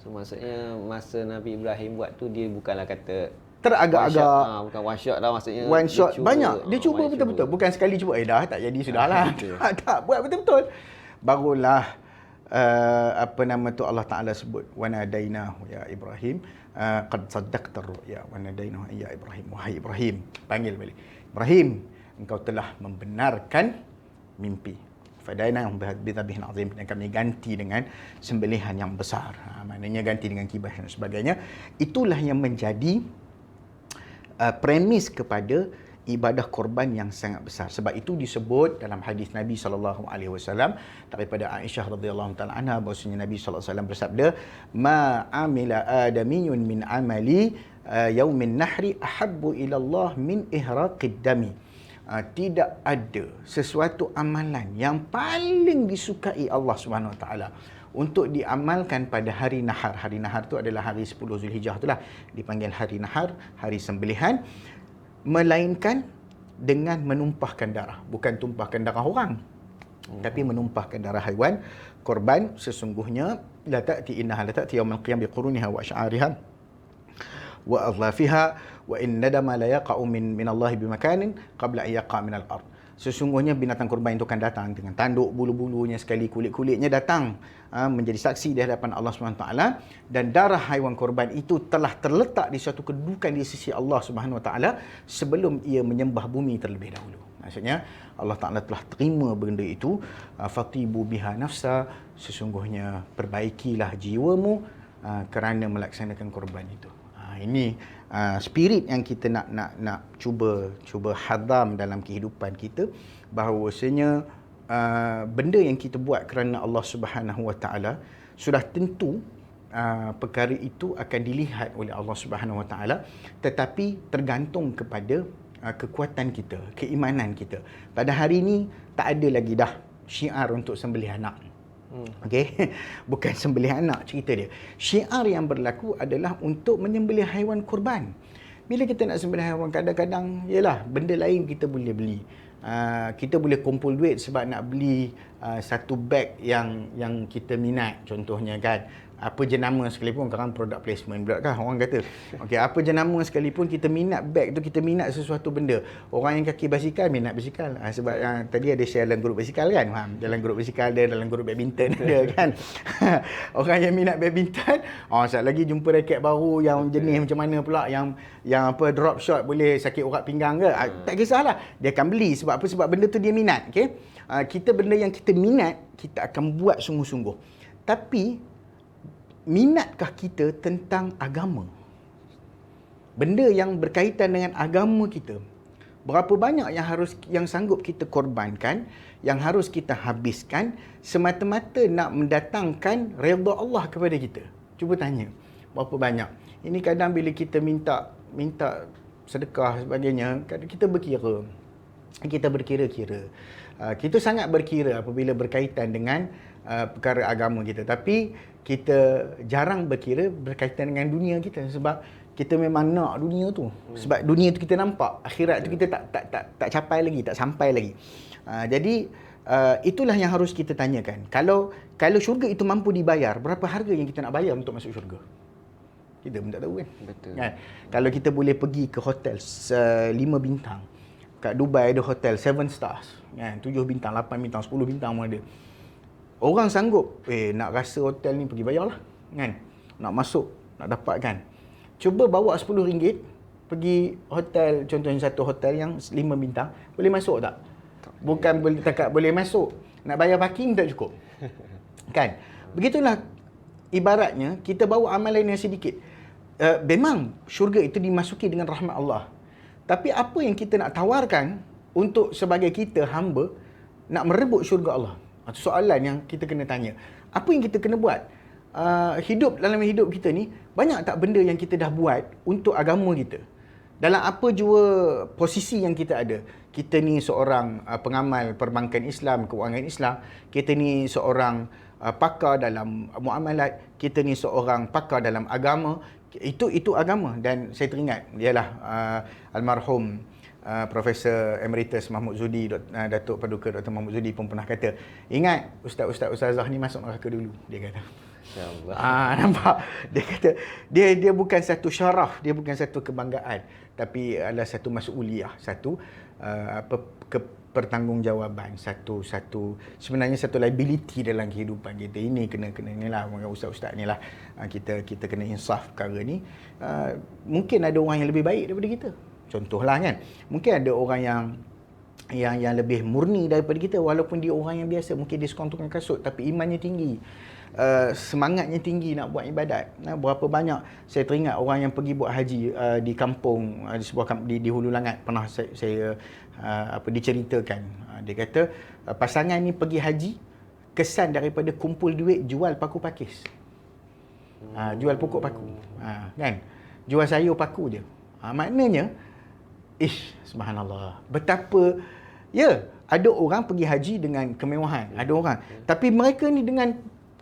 So maksudnya masa Nabi Ibrahim buat tu, dia bukanlah kata teragak-agak, bukan one shot lah maksudnya. One shot, banyak. Dia cuba betul-betul. Bukan sekali cuba, dah tak jadi, sudahlah. Tak, buat betul-betul. Barulah Allah Ta'ala sebut, wa nadainahu ya Ibrahim, qad saddaqta ar-ru'ya wa nadainahu ya Ibrahim. Wahai Ibrahim, panggil balik. Ibrahim, engkau telah membenarkan mimpi. Fadainahu bidhabhin azim, dan kami ganti dengan sembelihan yang besar. Maknanya ganti dengan kibah dan sebagainya. Itulah yang menjadi premis kepada ibadah korban yang sangat besar. Sebab itu disebut dalam hadis Nabi SAW daripada Aisyah radhiyallahu taala anha, bahwasanya Nabi SAW bersabda, ma amila adamiyun min amali yaumin nahri ahabbu ila Allah min ihraqid dami. Tidak ada sesuatu amalan yang paling disukai Allah Subhanahu Wa Taala untuk diamalkan pada hari nahar. Hari nahar tu adalah hari 10 Zulhijjah, itulah dipanggil hari nahar, hari sembelihan, melainkan dengan menumpahkan darah. Bukan tumpahkan darah orang, tapi menumpahkan darah haiwan korban. Sesungguhnya la ta'ti innaha la ta'ti yawmal qiyam biquruniha wa asy'ariha wa adlafiha wa in nadama la yaqa'u min Allah bimakanin qabla an yaqa' min al-ard. Sesungguhnya binatang korban itu akan datang dengan tanduk bulu-bulunya sekali, kulit-kulitnya datang menjadi saksi di hadapan Allah Subhanahu taala, dan darah haiwan korban itu telah terletak di suatu kedudukan di sisi Allah Subhanahu taala sebelum ia menyembah bumi terlebih dahulu. Maksudnya Allah Taala telah terima benda itu. Fatibu biha nafsa, sesungguhnya perbaikilah jiwamu kerana melaksanakan korban itu. Ini spirit yang kita nak cuba hadam dalam kehidupan kita, bahawasanya benda yang kita buat kerana Allah Subhanahu Wa Taala sudah tentu perkara itu akan dilihat oleh Allah Subhanahu Wa Taala, tetapi tergantung kepada kekuatan kita, keimanan kita. Pada hari ini tak ada lagi dah syiar untuk sembelih anak. Okey, bukan sembelih anak cerita dia. Syiar yang berlaku adalah untuk menyembelih haiwan kurban. Bila kita nak sembelih haiwan, kadang-kadang yalah benda lain kita boleh beli. Kita boleh kumpul duit sebab nak beli satu beg yang kita minat, contohnya kan. Apa jenama sekalipun, sekarang product placement pula kan orang kata. Okey, apa jenama sekalipun kita minat beg tu, kita minat sesuatu benda. Orang yang kaki basikal minat basikal. Sebab tadi ada share dalam grup basikal kan. Dalam grup basikal ada, dalam grup badminton ada kan. Orang yang minat badminton, sekejap lagi jumpa raket baru yang jenis macam mana pula, yang apa drop shot boleh sakit urat pinggang ke. Tak kisahlah. Dia akan beli sebab apa? Sebab benda tu dia minat. Okey. Kita benda yang kita minat, kita akan buat sungguh-sungguh. Tapi minatkah kita tentang agama? Benda yang berkaitan dengan agama kita, berapa banyak yang sanggup kita korbankan, yang harus kita habiskan semata-mata nak mendatangkan redha Allah kepada kita? Cuba tanya, berapa banyak? Ini kadang bila kita minta sedekah sebagainya, kadang kita berkira. Kita berkira-kira. Kita sangat berkira apabila berkaitan dengan perkara agama kita. Tapi kita jarang berkira berkaitan dengan dunia kita, sebab kita memang nak dunia tu. Sebab dunia tu kita nampak, akhirat tu kita tak capai lagi, tak sampai lagi. Jadi itulah yang harus kita tanyakan. Kalau syurga itu mampu dibayar, berapa harga yang kita nak bayar untuk masuk syurga? Kita pun tak tahu kan. Betul. Kan? Kalau kita boleh pergi ke hotel 5 bintang. Kat Dubai ada hotel 7 stars. Kan? 7 bintang, 8 bintang, 10 bintang pun ada. Orang sanggup, nak rasa hotel ni pergi bayar lah. Kan? Nak masuk, nak dapatkan. Cuba bawa RM10 pergi hotel, contohnya satu hotel yang 5 bintang. Boleh masuk tak? Bukan boleh takat boleh masuk. Nak bayar parking tak cukup. Kan? Begitulah ibaratnya kita bawa amalan yang sedikit. Memang syurga itu dimasuki dengan rahmat Allah. Tapi apa yang kita nak tawarkan untuk sebagai kita hamba nak merebut syurga Allah? Itu soalan yang kita kena tanya. Apa yang kita kena buat? Dalam hidup kita ni, banyak tak benda yang kita dah buat untuk agama kita? Dalam apa jua posisi yang kita ada. Kita ni seorang pengamal perbankan Islam, kewangan Islam. Kita ni seorang pakar dalam muamalat. Kita ni seorang pakar dalam agama. Itu agama. Dan saya teringat, ialah almarhum Profesor Emeritus Mahmud Zudi, Datuk Paduka Dr. Mahmud Zudi pun pernah kata, ingat ustazah ni masuk neraka dulu, dia kata. Nampak? Dia kata dia bukan satu syaraf, dia bukan satu kebanggaan, tapi adalah satu mas'uliyah, satu pertanggungjawaban, satu sebenarnya satu liability dalam kehidupan kita. Ini kena inilah ustaz-ustaz inilah kita kena insaf perkara ni. Mungkin ada orang yang lebih baik daripada kita. Contohlah kan, mungkin ada orang yang lebih murni daripada kita, walaupun dia orang yang biasa, mungkin dia seorang tukang kasut tapi imannya tinggi. Semangatnya tinggi nak buat ibadat. Berapa banyak saya teringat orang yang pergi buat haji di kampung, di sebuah di Hulu Langat, pernah saya diceritakan. Dia kata pasangan ni pergi haji, kesan daripada kumpul duit jual paku pakis. Jual pokok paku. Kan? Jual sayur paku je. Maknanya subhanallah, betapa ada orang pergi haji dengan kemewahan, ada orang, tapi mereka ni dengan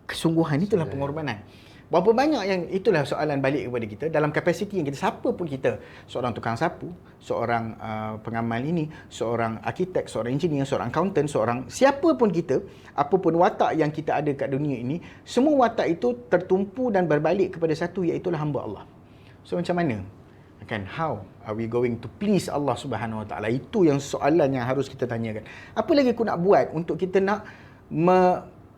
kesungguhan. Itulah pengorbanan. Berapa banyak yang, itulah soalan balik kepada kita dalam kapasiti yang kita, siapa pun kita, seorang tukang sapu, seorang pengamal ini, seorang arkitek, seorang engineer, seorang accountant, siapa pun kita, apa pun watak yang kita ada kat dunia ini, semua watak itu tertumpu dan berbalik kepada satu, iaitu hamba Allah. So macam mana? Kan, how are we going to please Allah Subhanahu Wa Taala? Itu yang soalan yang harus kita tanyakan. Apa lagi aku nak buat untuk kita nak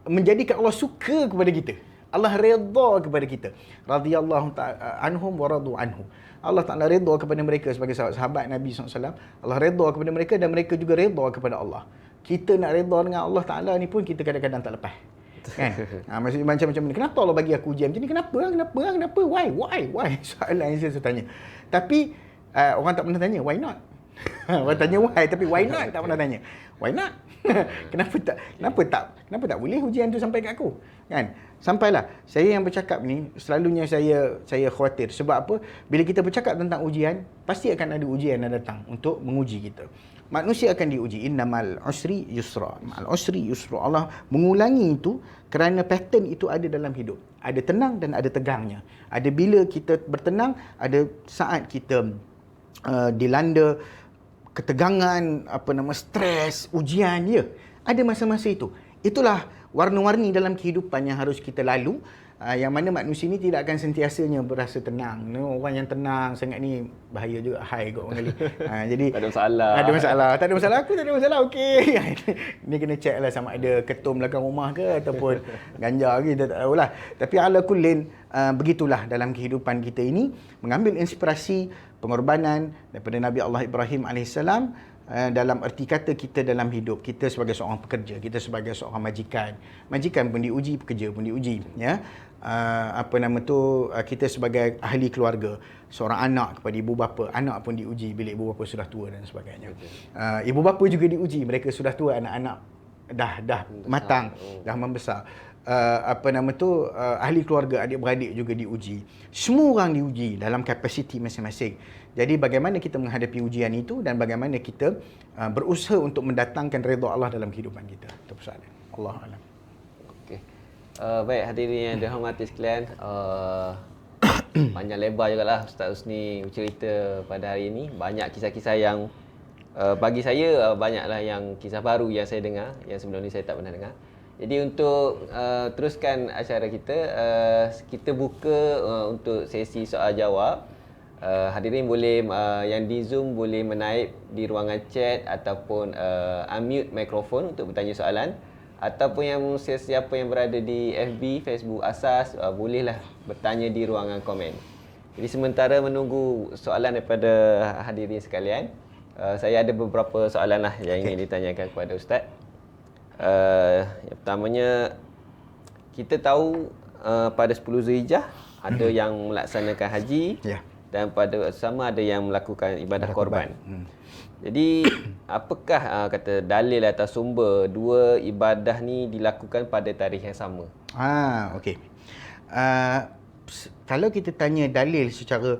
menjadikan Allah suka kepada kita, Allah redha kepada kita. Radhiyallahu ta'ala anhum wa radu anhu. Allah Ta'ala redha kepada mereka sebagai sahabat Nabi SAW. Allah redha kepada mereka dan mereka juga redha kepada Allah. Kita nak redha dengan Allah Ta'ala ni pun kita kadang-kadang tak lepas. Kan? Maksudnya macam ni. Kenapa Allah bagi aku ujian macam ni? Kenapa? Why? Soalan yang saya tanya. Tapi orang tak pernah tanya why not. Orang tanya why, tapi why not tak pernah tanya. Why not? Kenapa tak boleh ujian tu sampai kat aku? Kan? Sampailah. Saya yang bercakap ni selalunya saya khawatir. Sebab apa? Bila kita bercakap tentang ujian, pasti akan ada ujian yang datang untuk menguji kita. Manusia akan diuji. Innamal usri yusra. Ma'al usri yusra. Allah mengulangi itu kerana pattern itu ada dalam hidup. Ada tenang dan ada tegangnya. Ada bila kita bertenang, ada saat kita dilanda ketegangan, stres, ujian, ada masa-masa itu. Itulah warna-warni dalam kehidupan yang harus kita lalu, yang mana manusia ni tidak akan sentiasanya berasa tenang. Orang yang tenang sangat ni bahaya juga, high kot orang kali. Jadi tak ada masalah. Tak ada masalah, aku tak ada masalah, okey. Ni kena check lah sama ada ketum belakang rumah ke ataupun ganja ke, kita tak tahulah. Tapi ala kullin, begitulah dalam kehidupan kita ini, mengambil inspirasi pengorbanan daripada Nabi Allah Ibrahim AS, dalam erti kata kita dalam hidup, kita sebagai seorang pekerja, kita sebagai seorang majikan pun diuji, pekerja pun diuji, ya. Kita sebagai ahli keluarga, seorang anak kepada ibu bapa, anak pun diuji bila ibu bapa sudah tua dan sebagainya. Ibu bapa juga diuji, mereka sudah tua, anak-anak dah matang, dah membesar. ahli keluarga, adik-beradik juga diuji. Semua orang diuji dalam kapasiti masing-masing. Jadi bagaimana kita menghadapi ujian itu dan bagaimana kita berusaha untuk mendatangkan redha Allah dalam kehidupan kita. Itu persoalan. Allah alam. Okey. Baik hadirin yang dirahmati sekalian, panjang lebar jugalah Ustaz Husni bercerita pada hari ini. Banyak kisah-kisah yang bagi saya banyaklah yang kisah baru yang saya dengar, yang sebelum ni saya tak pernah dengar. Jadi untuk teruskan acara kita, kita buka untuk sesi soal jawab. Hadirin boleh yang di Zoom boleh menaip di ruangan chat ataupun unmute mikrofon untuk bertanya soalan, ataupun yang sesiapa yang berada di FB, Facebook Asas, bolehlah bertanya di ruangan komen. Jadi sementara menunggu soalan daripada hadirin sekalian, saya ada beberapa soalan lah yang ingin ditanyakan kepada Ustaz. Yang pertamanya, kita tahu pada 10 Zulhijjah ada yang melaksanakan haji, dan pada sama ada yang melakukan ibadah korban. Jadi apakah kata dalil atau sumber dua ibadah ni dilakukan pada tarikh yang sama? Okey. Kalau kita tanya dalil secara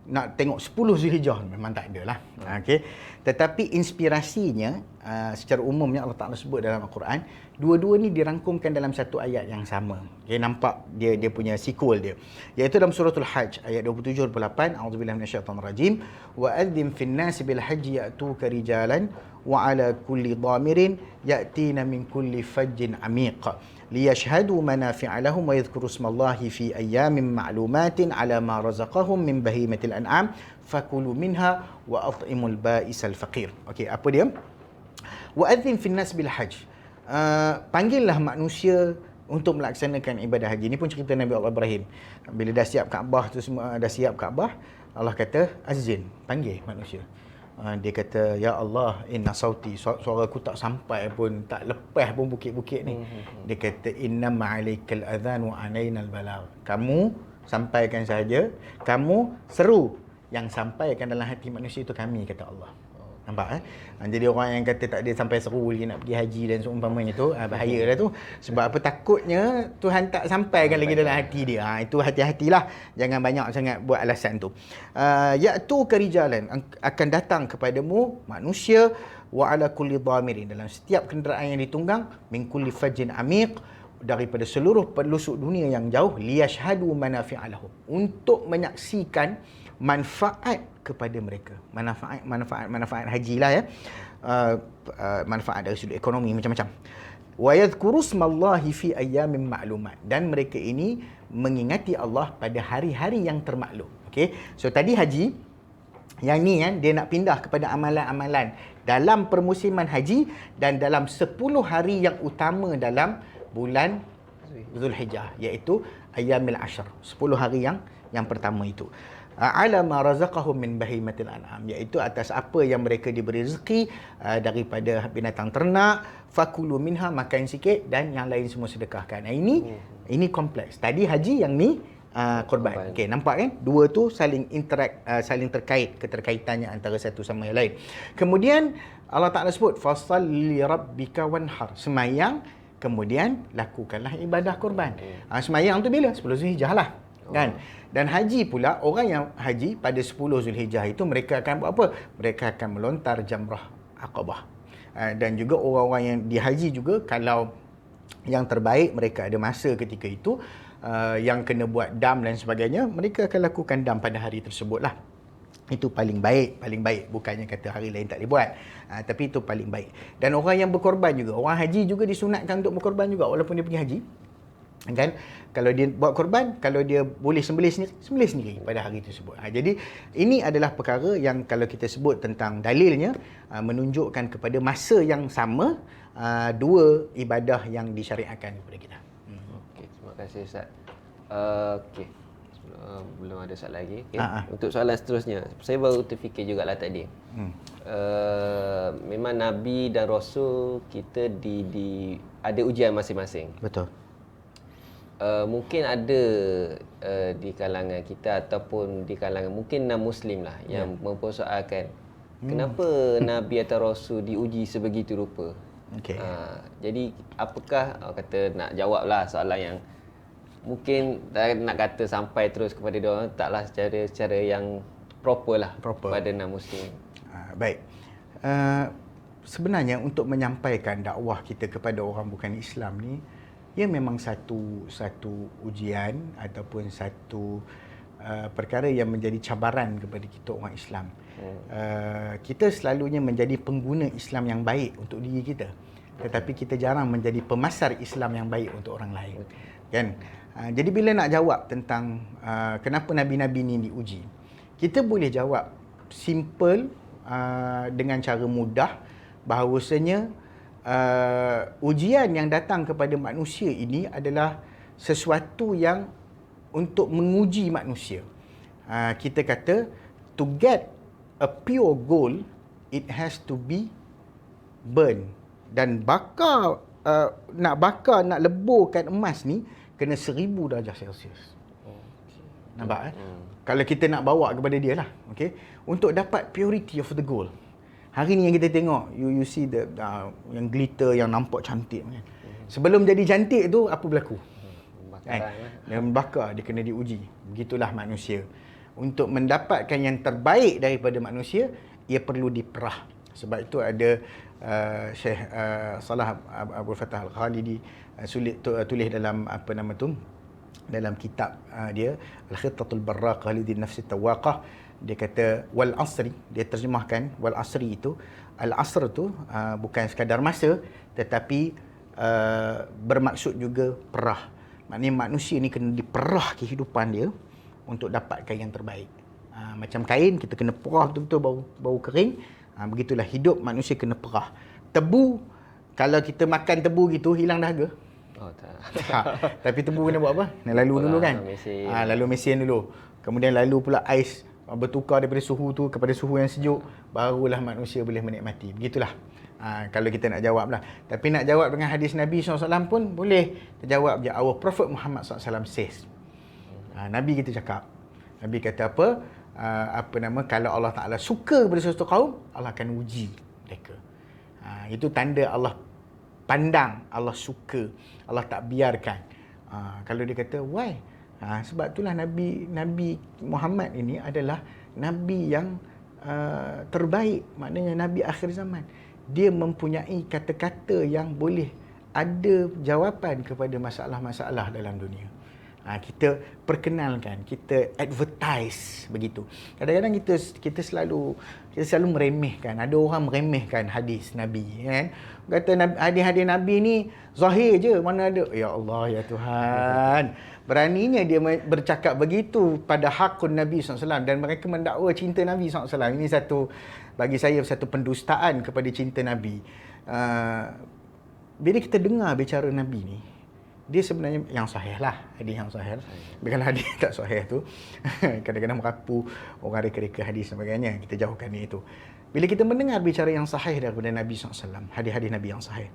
nak tengok 10 Zulhijjah memang tak ada lah. Okey. Tetapi inspirasinya secara umumnya Allah Taala sebut dalam Al-Quran, dua-dua ni dirangkumkan dalam satu ayat yang sama. Okay, nampak dia punya sequel dia. Iaitu dalam suratul Hajj ayat 27-28, a'udzubillahi minasyaitonirrajim, wa adzim fin nasi bil hajji ya'tuka rijalan wa ala kulli dhamirin ya'tina min kulli fajjin amiq liyashhadu manafi'a lahum wa yadhkuru ismallahi fi ayyamin ma'lumatin ala ma razaqahum min bahimatil an'am fakulu minha wa at'imul ba'isal faqir. Okey, apa dia? Wa adzim fin nas bil hajj. Panggillah manusia untuk melaksanakan ibadah haji. Ini pun cerita Nabi Allah Ibrahim. Bila dah siap Kaabah tu semua, dah siap Kaabah, Allah kata azin, panggil manusia. Dia kata, ya Allah, inna sauti, suara aku tak sampai pun, tak lepas pun bukit-bukit ni. Dia kata, inna ma'alaikal adhan wa alainal balagh. Kamu sampaikan saja, kamu seru, yang sampaikan dalam hati manusia itu kami, kata Allah. Nampak Jadi orang yang kata tak ada sampai seru dia nak pergi haji dan seumpamanya tu, bahaya dah tu. Sebab apa? Takutnya Tuhan tak sampaikan lagi dalam hati dia. Itu hati-hatilah, jangan banyak sangat buat alasan tu. Ya'tu karijalan, akan datang kepadamu manusia, wa ala kulli dhamirin, dalam setiap kenderaan yang ditunggang, min kulli fajjin amiq, daripada seluruh pelosok dunia yang jauh, liyashhadu manafi'a lahum, untuk menyaksikan manfaat kepada mereka. Manfaat haji lah ya. Manfaat dari sudut ekonomi macam-macam. Wa yadhkuru ismallahi fi ayyamin ma'lumat, dan mereka ini mengingati Allah pada hari-hari yang termaklum. Okey. So tadi haji, yang ni kan dia nak pindah kepada amalan-amalan dalam permusiman haji dan dalam 10 hari yang utama dalam bulan Zulhijjah, iaitu ayyamil ashr, 10 hari yang pertama itu. Ala ma razaqahum min bahimatil an'am, iaitu atas apa yang mereka diberi rezeki daripada binatang ternak, fakulu minha, makan sikit, dan yang lain semua sedekahkan. Ini kompleks. Tadi haji, yang ni korban. Okey, nampak kan? Dua tu saling interact, saling terkait, keterkaitannya antara satu sama yang lain. Kemudian Allah Taala sebut fasalli rabbika wanhar, semayang, kemudian lakukanlah ibadah korban. Semayang tu bila? 10 Zulhijjah lah. Kan? Dan haji pula, orang yang haji pada 10 Zulhijjah itu mereka akan buat apa? Mereka akan melontar jamrah Aqabah. Dan juga orang-orang yang dihaji juga, kalau yang terbaik mereka ada masa ketika itu, yang kena buat dam dan sebagainya, mereka akan lakukan dam pada hari tersebut lah. Itu paling baik. Bukannya kata hari lain tak boleh buat, tapi itu paling baik. Dan orang yang berkorban juga, orang haji juga disunatkan untuk berkorban juga walaupun dia pergi haji. Kan, kalau dia buat korban, kalau dia boleh sembelih sendiri pada hari tersebut. Jadi ini adalah perkara yang kalau kita sebut tentang dalilnya, menunjukkan kepada masa yang sama, dua ibadah yang disyariatkan kepada kita. Okey, terima kasih Ustaz. Okey, belum ada soalan lagi. Okay. Untuk soalan seterusnya, saya baru terfikir jugalah tadi. Memang Nabi dan Rasul kita ada ujian masing-masing. Betul. Mungkin ada di kalangan kita ataupun di kalangan mungkin non-Muslim lah yang mempersoalkan kenapa Nabi atau Rasul diuji sebegitu rupa. Okey. Jadi apakah kata nak jawablah soalan yang mungkin nak kata sampai terus kepada dia orang, taklah secara yang proper lah pada non-Muslim. Baik. Sebenarnya untuk menyampaikan dakwah kita kepada orang bukan Islam ni, ia memang satu ujian ataupun satu perkara yang menjadi cabaran kepada kita orang Islam. Kita selalunya menjadi pengguna Islam yang baik untuk diri kita, tetapi kita jarang menjadi pemasar Islam yang baik untuk orang lain. Kan? Jadi bila nak jawab tentang kenapa nabi-nabi ni diuji, kita boleh jawab simple dengan cara mudah bahawasanya ujian yang datang kepada manusia ini adalah sesuatu yang untuk menguji manusia. Kita kata to get a pure gold, it has to be burn. Dan nak leburkan emas ni kena 1000 darjah Celsius. Nampak Kalau kita nak bawa kepada dia lah, okay? Untuk dapat purity of the gold. Hari ni yang kita tengok, you see the yang glitter, yang nampak cantik kan. Sebelum jadi cantik tu apa berlaku? Dia membakar, dia kena diuji. Begitulah manusia. Untuk mendapatkan yang terbaik daripada manusia, ia perlu diperah. Sebab itu ada Syekh Salah Abdul Fattah Al-Khalidi tulis dalam dalam kitab dia Al-Khittatul Barraqah lidin nafsi tawaqah. Dia kata wal asri, dia terjemahkan wal asri itu, al asr tu bukan sekadar masa, tetapi bermaksud juga perah. Maknanya manusia ni kena diperah kehidupan dia untuk dapatkan yang terbaik. Macam kain, kita kena perah betul-betul baru kering. Begitulah hidup manusia kena perah. Tebu, kalau kita makan tebu gitu hilang dahaga. Tak. Tapi tebu kena buat apa? Nak lalu dulu kan? Lalu mesin dulu. Kemudian lalu pula ais bertukar daripada suhu tu kepada suhu yang sejuk, barulah manusia boleh menikmati. Begitulah. Kalau kita nak jawab lah. Tapi nak jawab dengan hadis Nabi SAW pun boleh. Terjawab je. Our Prophet Muhammad SAW says. Nabi kita cakap. Nabi kata apa? Kalau Allah Ta'ala suka pada sesuatu kaum, Allah akan uji mereka. Itu tanda Allah pandang, Allah suka, Allah tak biarkan. Kalau dia kata, why? Sebab itulah Nabi Muhammad ini adalah Nabi yang terbaik. Maknanya Nabi akhir zaman. Dia mempunyai kata-kata yang boleh ada jawapan kepada masalah-masalah dalam dunia. Kita perkenalkan, kita advertise begitu. Kadang-kadang kita selalu meremehkan. Ada orang meremehkan hadis Nabi kan. Kata hadis-hadis Nabi ni zahir je, mana ada. Ya Allah, ya Tuhan. Beraninya dia bercakap begitu pada hakun Nabi SAW, dan mereka mendakwa cinta Nabi SAW. Ini bagi saya satu pendustaan kepada cinta Nabi. Bila kita dengar bicara Nabi ni, dia sebenarnya yang sahih lah, hadis yang sahih. Kalau hadis tak sahih tu kadang-kadang merapu orang reka-reka hadis dan sebagainya, kita jauhkan itu. Bila kita mendengar bicara yang sahih daripada Nabi SAW, hadis-hadis Nabi yang sahih,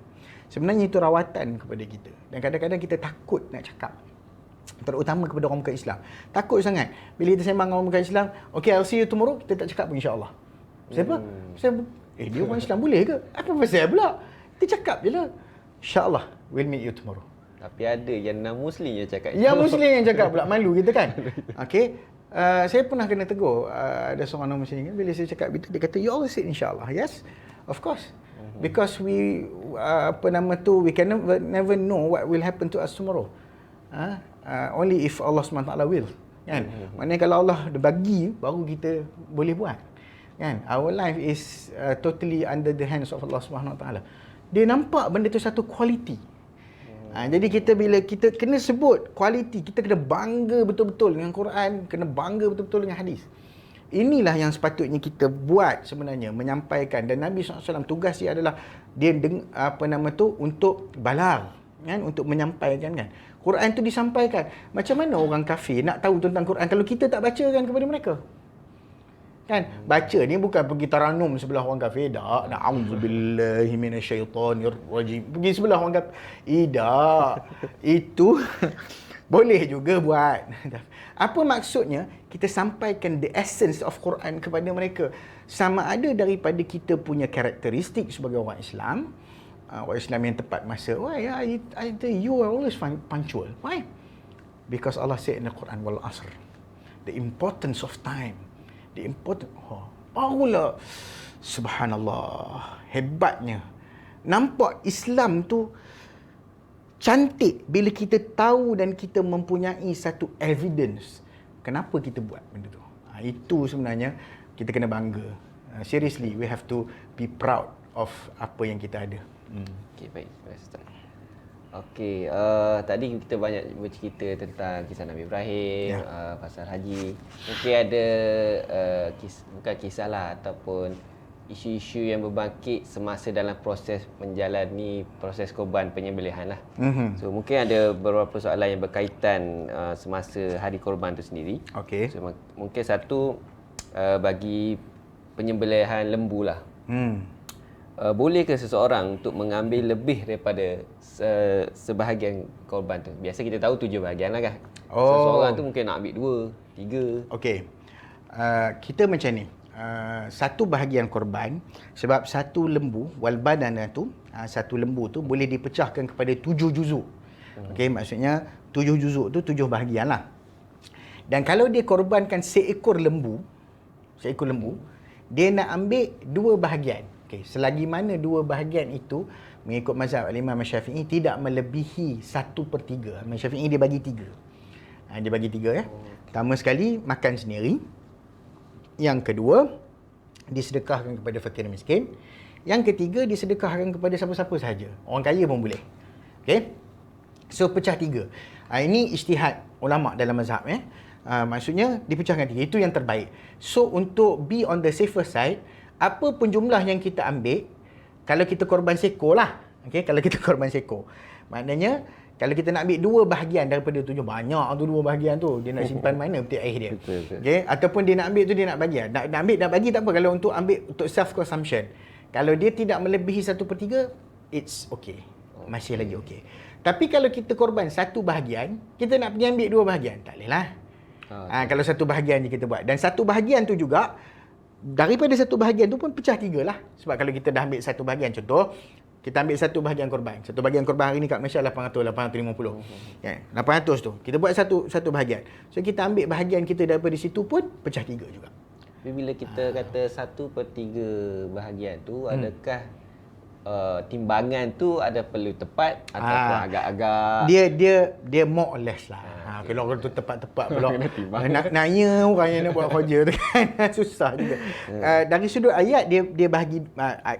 sebenarnya itu rawatan kepada kita. Dan kadang-kadang kita takut nak cakap, terutama kepada orang bukan Islam. Takut sangat bila kita sembang dengan orang bukan Islam. Okay, I'll see you tomorrow. Kita tak cakap pun, insyaAllah. Siapa? Dia orang Islam boleh ke? Apa pasal pula? Kita cakap je lah, insyaAllah we'll meet you tomorrow. Tapi ada yang non-Muslim yang cakap. Yang Muslim yang cakap pula, malu kita kan. Okay. Saya pernah kena tegur ada seorang non-Muslim kan, bila saya cakap begitu, dia kata, you always say insyaAllah. Yes, of course. Because we we can never know what will happen to us tomorrow. Only if Allah SWT will. Kan? Maknanya kalau Allah dah bagi, baru kita boleh buat. Kan? Our life is totally under the hands of Allah SWT. Dia nampak benda tu satu kualiti. Jadi bila kita kena sebut kualiti, kita kena bangga betul-betul dengan Quran, kena bangga betul-betul dengan hadis. Inilah yang sepatutnya kita buat sebenarnya, menyampaikan. Dan Nabi SAW tugas dia adalah dia untuk balar, kan, untuk menyampaikan kan. Quran tu disampaikan. Macam mana orang kafir nak tahu tentang Quran kalau kita tak bacakan kepada mereka? Kan? Baca ni bukan pergi taranum sebelah orang kafir. Tak. Na'udzubillahi minasyaitonir rajim. Pergi sebelah orang kafir. Tidak. Itu boleh juga buat. Apa maksudnya? Kita sampaikan the essence of Quran kepada mereka. Sama ada daripada kita punya karakteristik sebagai orang Islam, orang Islam yang tepat masa. Why? I think you are always punctual. Why? Because Allah said in the Quran, wal asr. The importance of time. The important. Barulah, subhanallah, hebatnya. Nampak Islam tu cantik bila kita tahu dan kita mempunyai satu evidence kenapa kita buat benda tu. Itu sebenarnya kita kena bangga. Seriously, we have to be proud of apa yang kita ada. Okey, baik. Terima kasih Ustaz. Okey, tadi kita banyak bercerita tentang kisah Nabi Ibrahim, pasal haji. Mungkin ada bukan kisah lah, ataupun isu-isu yang berbangkit semasa dalam proses menjalani proses korban penyembelihan lah. So mungkin ada beberapa soalan yang berkaitan semasa hari korban tu sendiri. Okey. So mungkin satu, bagi penyembelihan lembu lah. Bolehkah seseorang untuk mengambil lebih daripada sebahagian korban tu? Biasa kita tahu 7 bahagian lah kan. Seseorang tu mungkin nak ambil 2, 3. Okey. Kita macam ni. Satu bahagian korban, sebab satu lembu wal badana tu, satu lembu tu boleh dipecahkan kepada 7 juzuk. Okey, maksudnya 7 juzuk tu 7 bahagian lah. Dan kalau dia korbankan seekor lembu, dia nak ambil 2 bahagian. Okey, selagi mana 2 bahagian itu mengikut mazhab Imam Syafi'i tidak melebihi 1/3. Imam Syafi'i dia bagi 3. Dia bagi 3 ya. Pertama sekali makan sendiri. Yang kedua, disedekahkan kepada fakir miskin. Yang ketiga, disedekahkan kepada siapa-siapa sahaja. Orang kaya pun boleh. Okey. So pecah 3. Ini ijtihad ulama dalam mazhab ya. Maksudnya dipecahkan 3. Itu yang terbaik. So untuk be on the safer side, apa pun jumlah yang kita ambil, kalau kita korban seekor lah. Okey, kalau kita korban seekor. Maknanya kalau kita nak ambil 2 bahagian daripada 7, banyak tu 2 bahagian tu. Dia nak simpan mana peti air dia. Okey, ataupun dia nak ambil tu dia nak bagi. Nak ambil nak bagi tak apa, kalau untuk ambil untuk self consumption. Kalau dia tidak melebihi 1/3, it's okay. Masih lagi okey. Tapi kalau kita korban 1 bahagian, kita nak pergi ambil 2 bahagian, tak boleh lah. Kalau 1 bahagian je kita buat. Dan 1 bahagian tu juga, daripada 1 bahagian tu pun pecah 3 lah. Sebab kalau kita dah ambil 1 bahagian, contoh kita ambil 1 bahagian korban. 1 bahagian korban hari ni kat Malaysia 850. Ya, 800 tu. Kita buat satu bahagian. So kita ambil bahagian kita daripada situ pun pecah 3 juga. Tapi bila kita kata 1/3 bahagian tu, adakah timbangan tu ada perlu tepat ataupun agak-agak? Dia more or less lah. Kalau orang tu tepat-tepat pula nak nanya orang yang nak buat kerja tu kan susah juga. Dari sudut ayat dia bahagi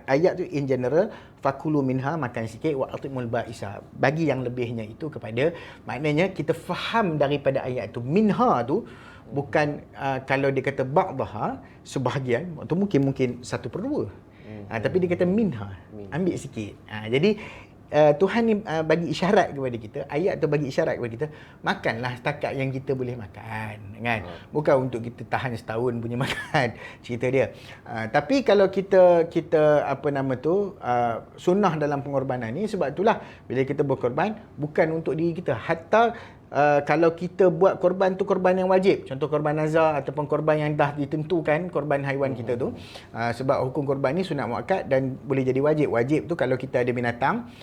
ayat tu in general, fakulu minha, makan sikit, wa atimul ba'isa, bagi yang lebihnya itu kepada, maknanya kita faham daripada ayat tu minha tu bukan kalau dia kata ba'daha, sebahagian tu mungkin 1/2. Tapi dia kata minha, ambil sikit. Jadi Tuhan ni bagi isyarat kepada kita, ayat tu bagi isyarat kepada kita, makanlah setakat yang kita boleh makan, kan? Bukan untuk kita tahan setahun punya makan, cerita dia. Tapi kalau kita apa nama tu, sunnah dalam pengorbanan ni, sebab itulah bila kita berkorban bukan untuk diri kita, hatta kalau kita buat korban tu korban yang wajib, contoh korban nazar ataupun korban yang dah ditentukan, korban haiwan kita tu, sebab hukum korban ni sunat muakkad dan boleh jadi wajib. Wajib tu kalau kita ada binatang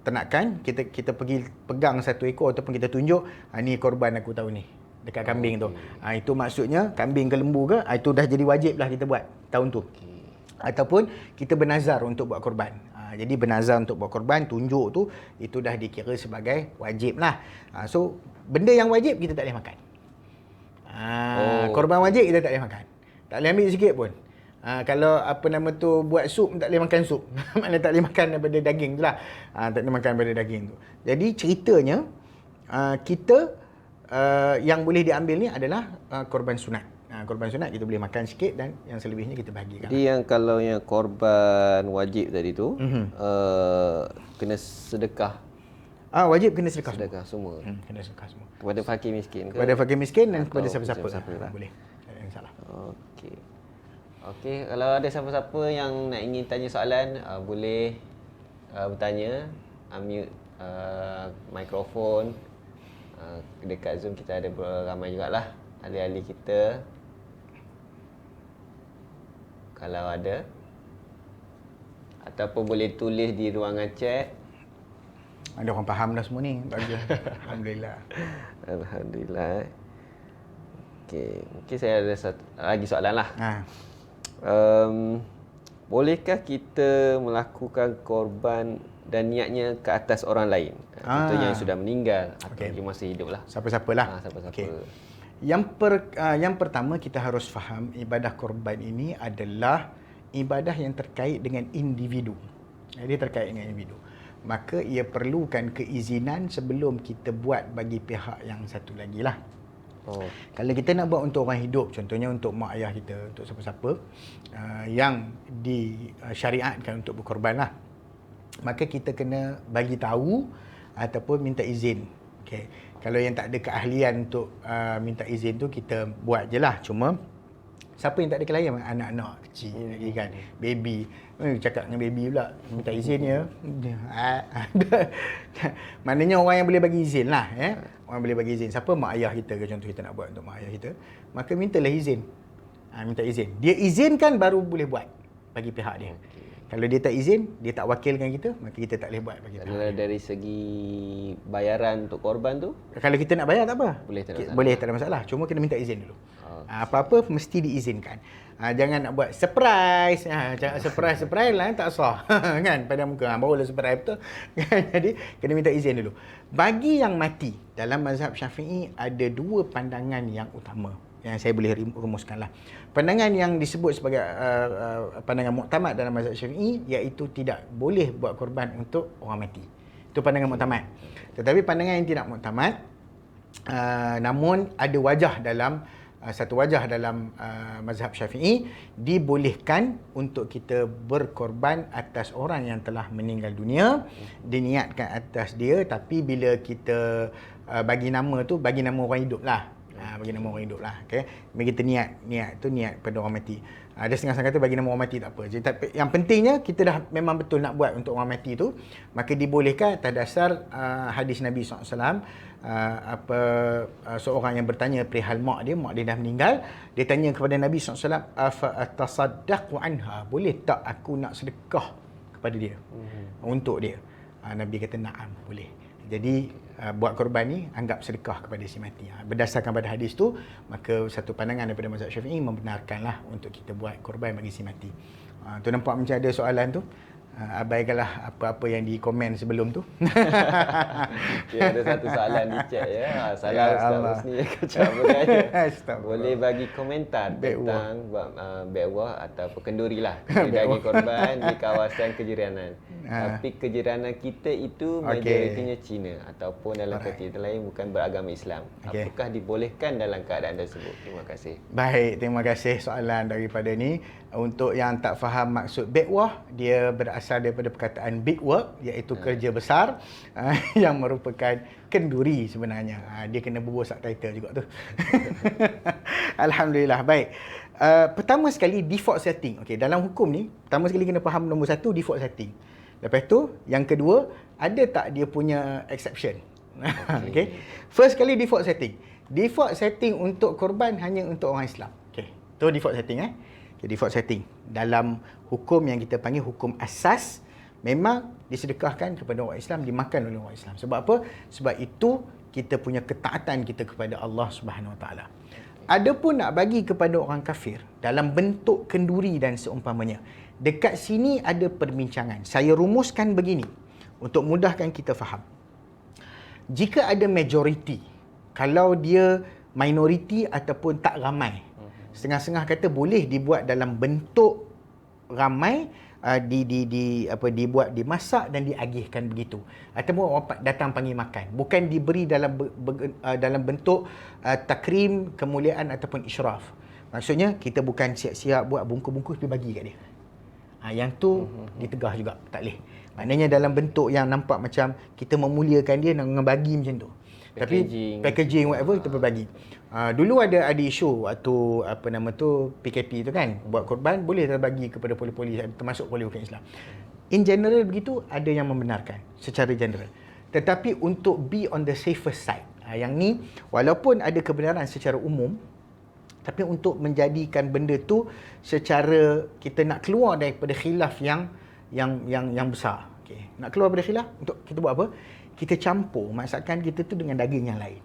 ternakan, kita pergi pegang 1 ekor ataupun kita tunjuk, ni korban aku tahun ni dekat kambing tu. Itu maksudnya kambing ke lembu ke, itu dah jadi wajib lah kita buat tahun tu. Ataupun kita bernazar untuk buat korban. Jadi bernazar untuk buat korban, tunjuk tu, itu dah dikira sebagai wajib lah. So benda yang wajib kita tak boleh makan. Korban wajib kita tak boleh makan. Tak boleh ambil sikit pun. Kalau apa nama tu buat sup, tak boleh makan sup. Maknanya tak boleh makan daripada daging tu lah. Tak boleh makan daripada daging tu. Jadi ceritanya kita yang boleh diambil ni adalah korban sunat. Korban sunat kita boleh makan sikit dan yang selebihnya kita bahagikan. Jadi yang kalau yang korban wajib tadi tu kena sedekah. Wajib kena sedekah. Sedekah semua. Kena sedekah semua. Kepada fakir miskin ke? Kepada fakir miskin dan kepada siapa-siapa. Lah. Boleh. Tak ada masalah. Okey, kalau ada siapa-siapa yang nak ingin tanya soalan, boleh bertanya, unmute mikrofon. Dekat Zoom kita ada ramai jugalah ahli-ahli kita. Kalau ada. ataupun boleh tulis di ruangan chat. Ada orang faham dah semua ni. Bagus. Alhamdulillah. Alhamdulillah. Okey, mungkin saya ada lagi soalan lah. Bolehkah kita melakukan korban dan niatnya ke atas orang lain? Contohnya yang sudah meninggal atau yang masih hidup lah. Siapa-siapa lah. Siapa-siapa. Okay. Yang pertama kita harus faham ibadah korban ini adalah ibadah yang terkait dengan individu. Dia terkait dengan individu. Maka ia perlukan keizinan sebelum kita buat bagi pihak yang satu lagi lah. Kalau kita nak buat untuk orang hidup, contohnya untuk mak ayah kita, untuk siapa-siapa yang disyariatkan untuk berkorban lah, maka kita kena bagi tahu ataupun minta izin. Okay. Kalau yang tak ada keahlian untuk minta izin tu, kita buat je lah. Cuma siapa yang tak ada keahlian? Anak-anak kecil lagi kan, baby. Cakap dengan baby pula, minta izin ya. Maknanya orang yang boleh bagi izin lah. Orang boleh bagi izin. Siapa? Mak ayah kita ke, contoh kita nak buat untuk mak ayah kita. Maka mintalah izin. Minta izin. Dia izinkan baru boleh buat bagi pihak dia. Kalau dia tak izin, dia tak wakilkan kita, maka kita tak boleh buat bagi pihak dia. Dari segi bayaran untuk korban tu? Kalau kita nak bayar tak apa. Boleh, tak ada masalah. Cuma kena minta izin dulu. Apa-apa mesti diizinkan. Jangan nak buat surprise. Jangan surprise lah, tak sah. Kan, pada muka. Barulah surprise betul. Jadi, kena minta izin dulu. Bagi yang mati, dalam mazhab Syafi'i ada dua pandangan yang utama yang saya boleh rumuskan lah. Pandangan yang disebut sebagai pandangan muktamad dalam mazhab Syafi'i, iaitu tidak boleh buat korban untuk orang mati. Itu pandangan muktamad. Tetapi pandangan yang tidak muktamad, namun ada wajah dalam satu wajah dalam mazhab Syafi'i, dibolehkan untuk kita berkorban atas orang yang telah meninggal dunia, diniatkan atas dia, tapi bila kita bagi nama tu, bagi nama orang hidup lah. Bagi nama orang hidup lah. Okay? Bagi kita niat pada orang mati. Ada setengah-setengah kata bagi nama orang mati tak apa. Jadi, yang pentingnya kita dah memang betul nak buat untuk orang mati tu, maka dibolehkan atas dasar hadis Nabi SAW. Seorang yang bertanya perihal mak dia dah meninggal, dia tanya kepada Nabi SAW, "Atasaddaqu anha?" Boleh tak aku nak sedekah kepada dia, untuk dia? Nabi kata na'am, boleh. Jadi buat korban ni anggap sedekah kepada si mati. Berdasarkan pada hadis tu, maka satu pandangan daripada mazhab Syafi'i membenarkanlah untuk kita buat korban bagi si mati. Tu nampak macam ada soalan tu. Abaikanlah apa-apa yang di komen sebelum tu. Okay, ada satu soalan di chat ya. Salah Ustaz Husni kacau berkata. Boleh bagi komentar tentang bekwah atau kenduri lah. Daging korban di kawasan kejiranan. Tapi kejiranan kita itu majoritinya Cina ataupun dalam kata lain bukan beragama Islam. Apakah dibolehkan dalam keadaan tersebut? Terima kasih. Baik, terima kasih soalan daripada ni. Untuk yang tak faham maksud bekwah, dia berasal daripada perkataan big work, iaitu kerja besar, yang merupakan kenduri sebenarnya. Dia kena bubuh subtitle juga tu. Alhamdulillah. Baik. Pertama sekali, default setting. Okey, dalam hukum ni, pertama sekali kena faham nombor satu, default setting. Lepas tu, yang kedua, ada tak dia punya exception? Okay. First kali, default setting. Default setting untuk korban hanya untuk orang Islam. Okey, tu default setting. Okay, default setting. Dalam hukum yang kita panggil hukum asas, memang disedekahkan kepada orang Islam, dimakan oleh orang Islam. Sebab apa? Sebab itu kita punya ketaatan kita kepada Allah Subhanahu Wa Taala. Adapun nak bagi kepada orang kafir dalam bentuk kenduri dan seumpamanya, dekat sini ada perbincangan. Saya rumuskan begini untuk mudahkan kita faham. Jika ada majority, kalau dia minority ataupun tak ramai, setengah-setengah kata boleh dibuat dalam bentuk ramai, dibuat, dimasak dan diagihkan begitu. Ataupun orang datang panggil makan. Bukan diberi dalam bentuk takrim, kemuliaan ataupun israf. Maksudnya kita bukan siap-siap buat bungkus-bungkus pergi bagi kat dia. Yang tu ditegah juga, tak boleh. Maknanya dalam bentuk yang nampak macam kita memuliakan dia, nak bagi macam tu. Packaging whatever kita berbagi. Dulu ada isu waktu PKP tu kan, buat korban boleh terbagi kepada poli-poli, termasuk poli bukan Islam. In general begitu, ada yang membenarkan secara general. Tetapi untuk be on the safer side, yang ni walaupun ada kebenaran secara umum, tapi untuk menjadikan benda tu secara kita nak keluar daripada khilaf yang yang besar. Okey. Nak keluar daripada khilaf, untuk kita buat apa? Kita campur masakan kita tu dengan daging yang lain.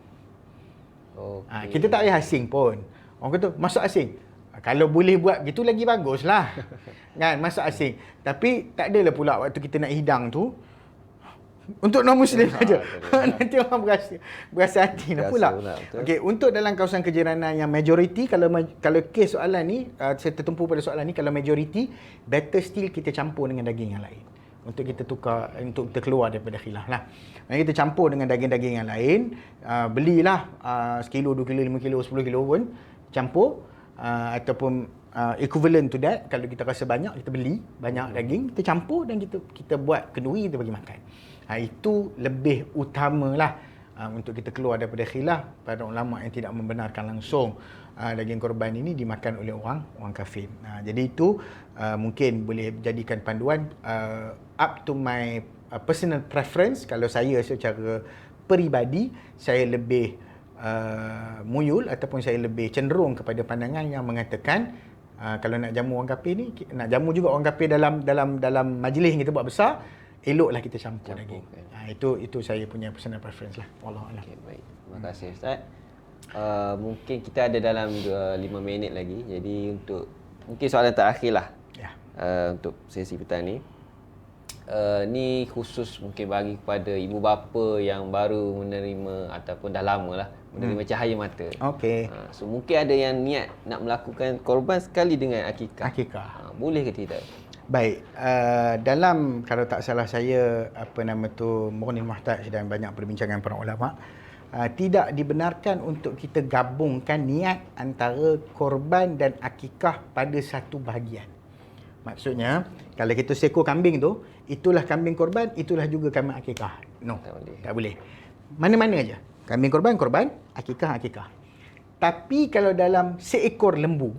Kita tak payah asing pun. Orang kata masak asing. Kalau boleh buat gitu lagi baguslah. Kan, masak asing. Tapi tak adalah pula waktu kita nak hidang tu untuk non-Muslim saja. Nanti orang berasa hati nak pula. Okey, untuk dalam kawasan kejiranan yang majoriti, kalau kes soalan ni, saya tertumpu pada soalan ni, kalau majoriti, better still kita campur dengan daging yang lain. Untuk kita tukar, untuk kita keluar daripada khilaf lah. Kita campur dengan daging-daging yang lain, belilah sekilo, 2 kilo, 5 kilo, 10 kilo pun, campur, ataupun equivalent to that. Kalau kita rasa banyak, kita beli banyak daging, kita campur dan kita buat kenduri, kita bagi makan. Itu lebih utamalah untuk kita keluar daripada khilaf. Pada ulama yang tidak membenarkan langsung daging korban ini dimakan oleh orang kafir. Jadi itu mungkin boleh jadikan panduan, up to my personal preference. Kalau saya secara peribadi, saya lebih muyul ataupun saya lebih cenderung kepada pandangan yang mengatakan kalau nak jamu orang kafir ni, nak jamu juga orang kafir dalam majlis yang kita buat besar, eloklah kita campur daging. Itu saya punya personal preference lah. Wallahualam. Okay, baik. Terima kasih Ustaz. Mungkin kita ada dalam 5 minit lagi. Jadi mungkin soalan terakhir lah. Untuk sesi petang ni. Ni khusus mungkin bagi kepada ibu bapa yang baru menerima ataupun dah lama lah menerima cahaya mata. Okey. So mungkin ada yang niat nak melakukan korban sekali dengan akikah. Boleh ke tidak? Baik, dalam kalau tak salah saya Mughnil Muhtaj dan banyak perbincangan para ulama, tidak dibenarkan untuk kita gabungkan niat antara korban dan akikah pada satu bahagian. Maksudnya, kalau kita seekor kambing tu, itulah kambing korban, itulah juga kambing akikah. No, tak boleh. Mana-mana aja. Kambing korban, akikah. Tapi kalau dalam seekor lembu,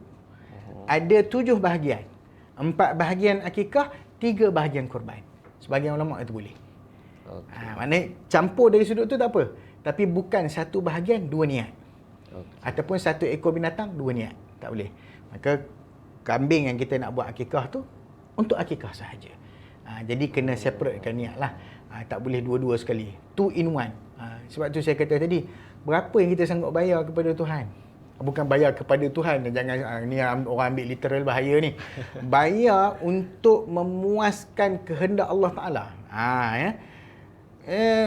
ada 7 bahagian. 4 bahagian akikah, 3 bahagian korban. Sebahagian ulama itu boleh. Maknanya campur dari sudut tu tak apa. Tapi bukan satu bahagian, 2 niat. Ataupun satu ekor binatang, 2 niat. Tak boleh. Maka kambing yang kita nak buat akikah tu untuk akikah sahaja. Jadi kena separatekan niat lah. Tak boleh dua-dua sekali. 2 in 1. Sebab tu saya kata tadi, berapa yang kita sanggup bayar kepada Tuhan? Bukan bayar kepada Tuhan, jangan ni orang ambil literal, bahaya ni. Bayar untuk memuaskan kehendak Allah Ta'ala.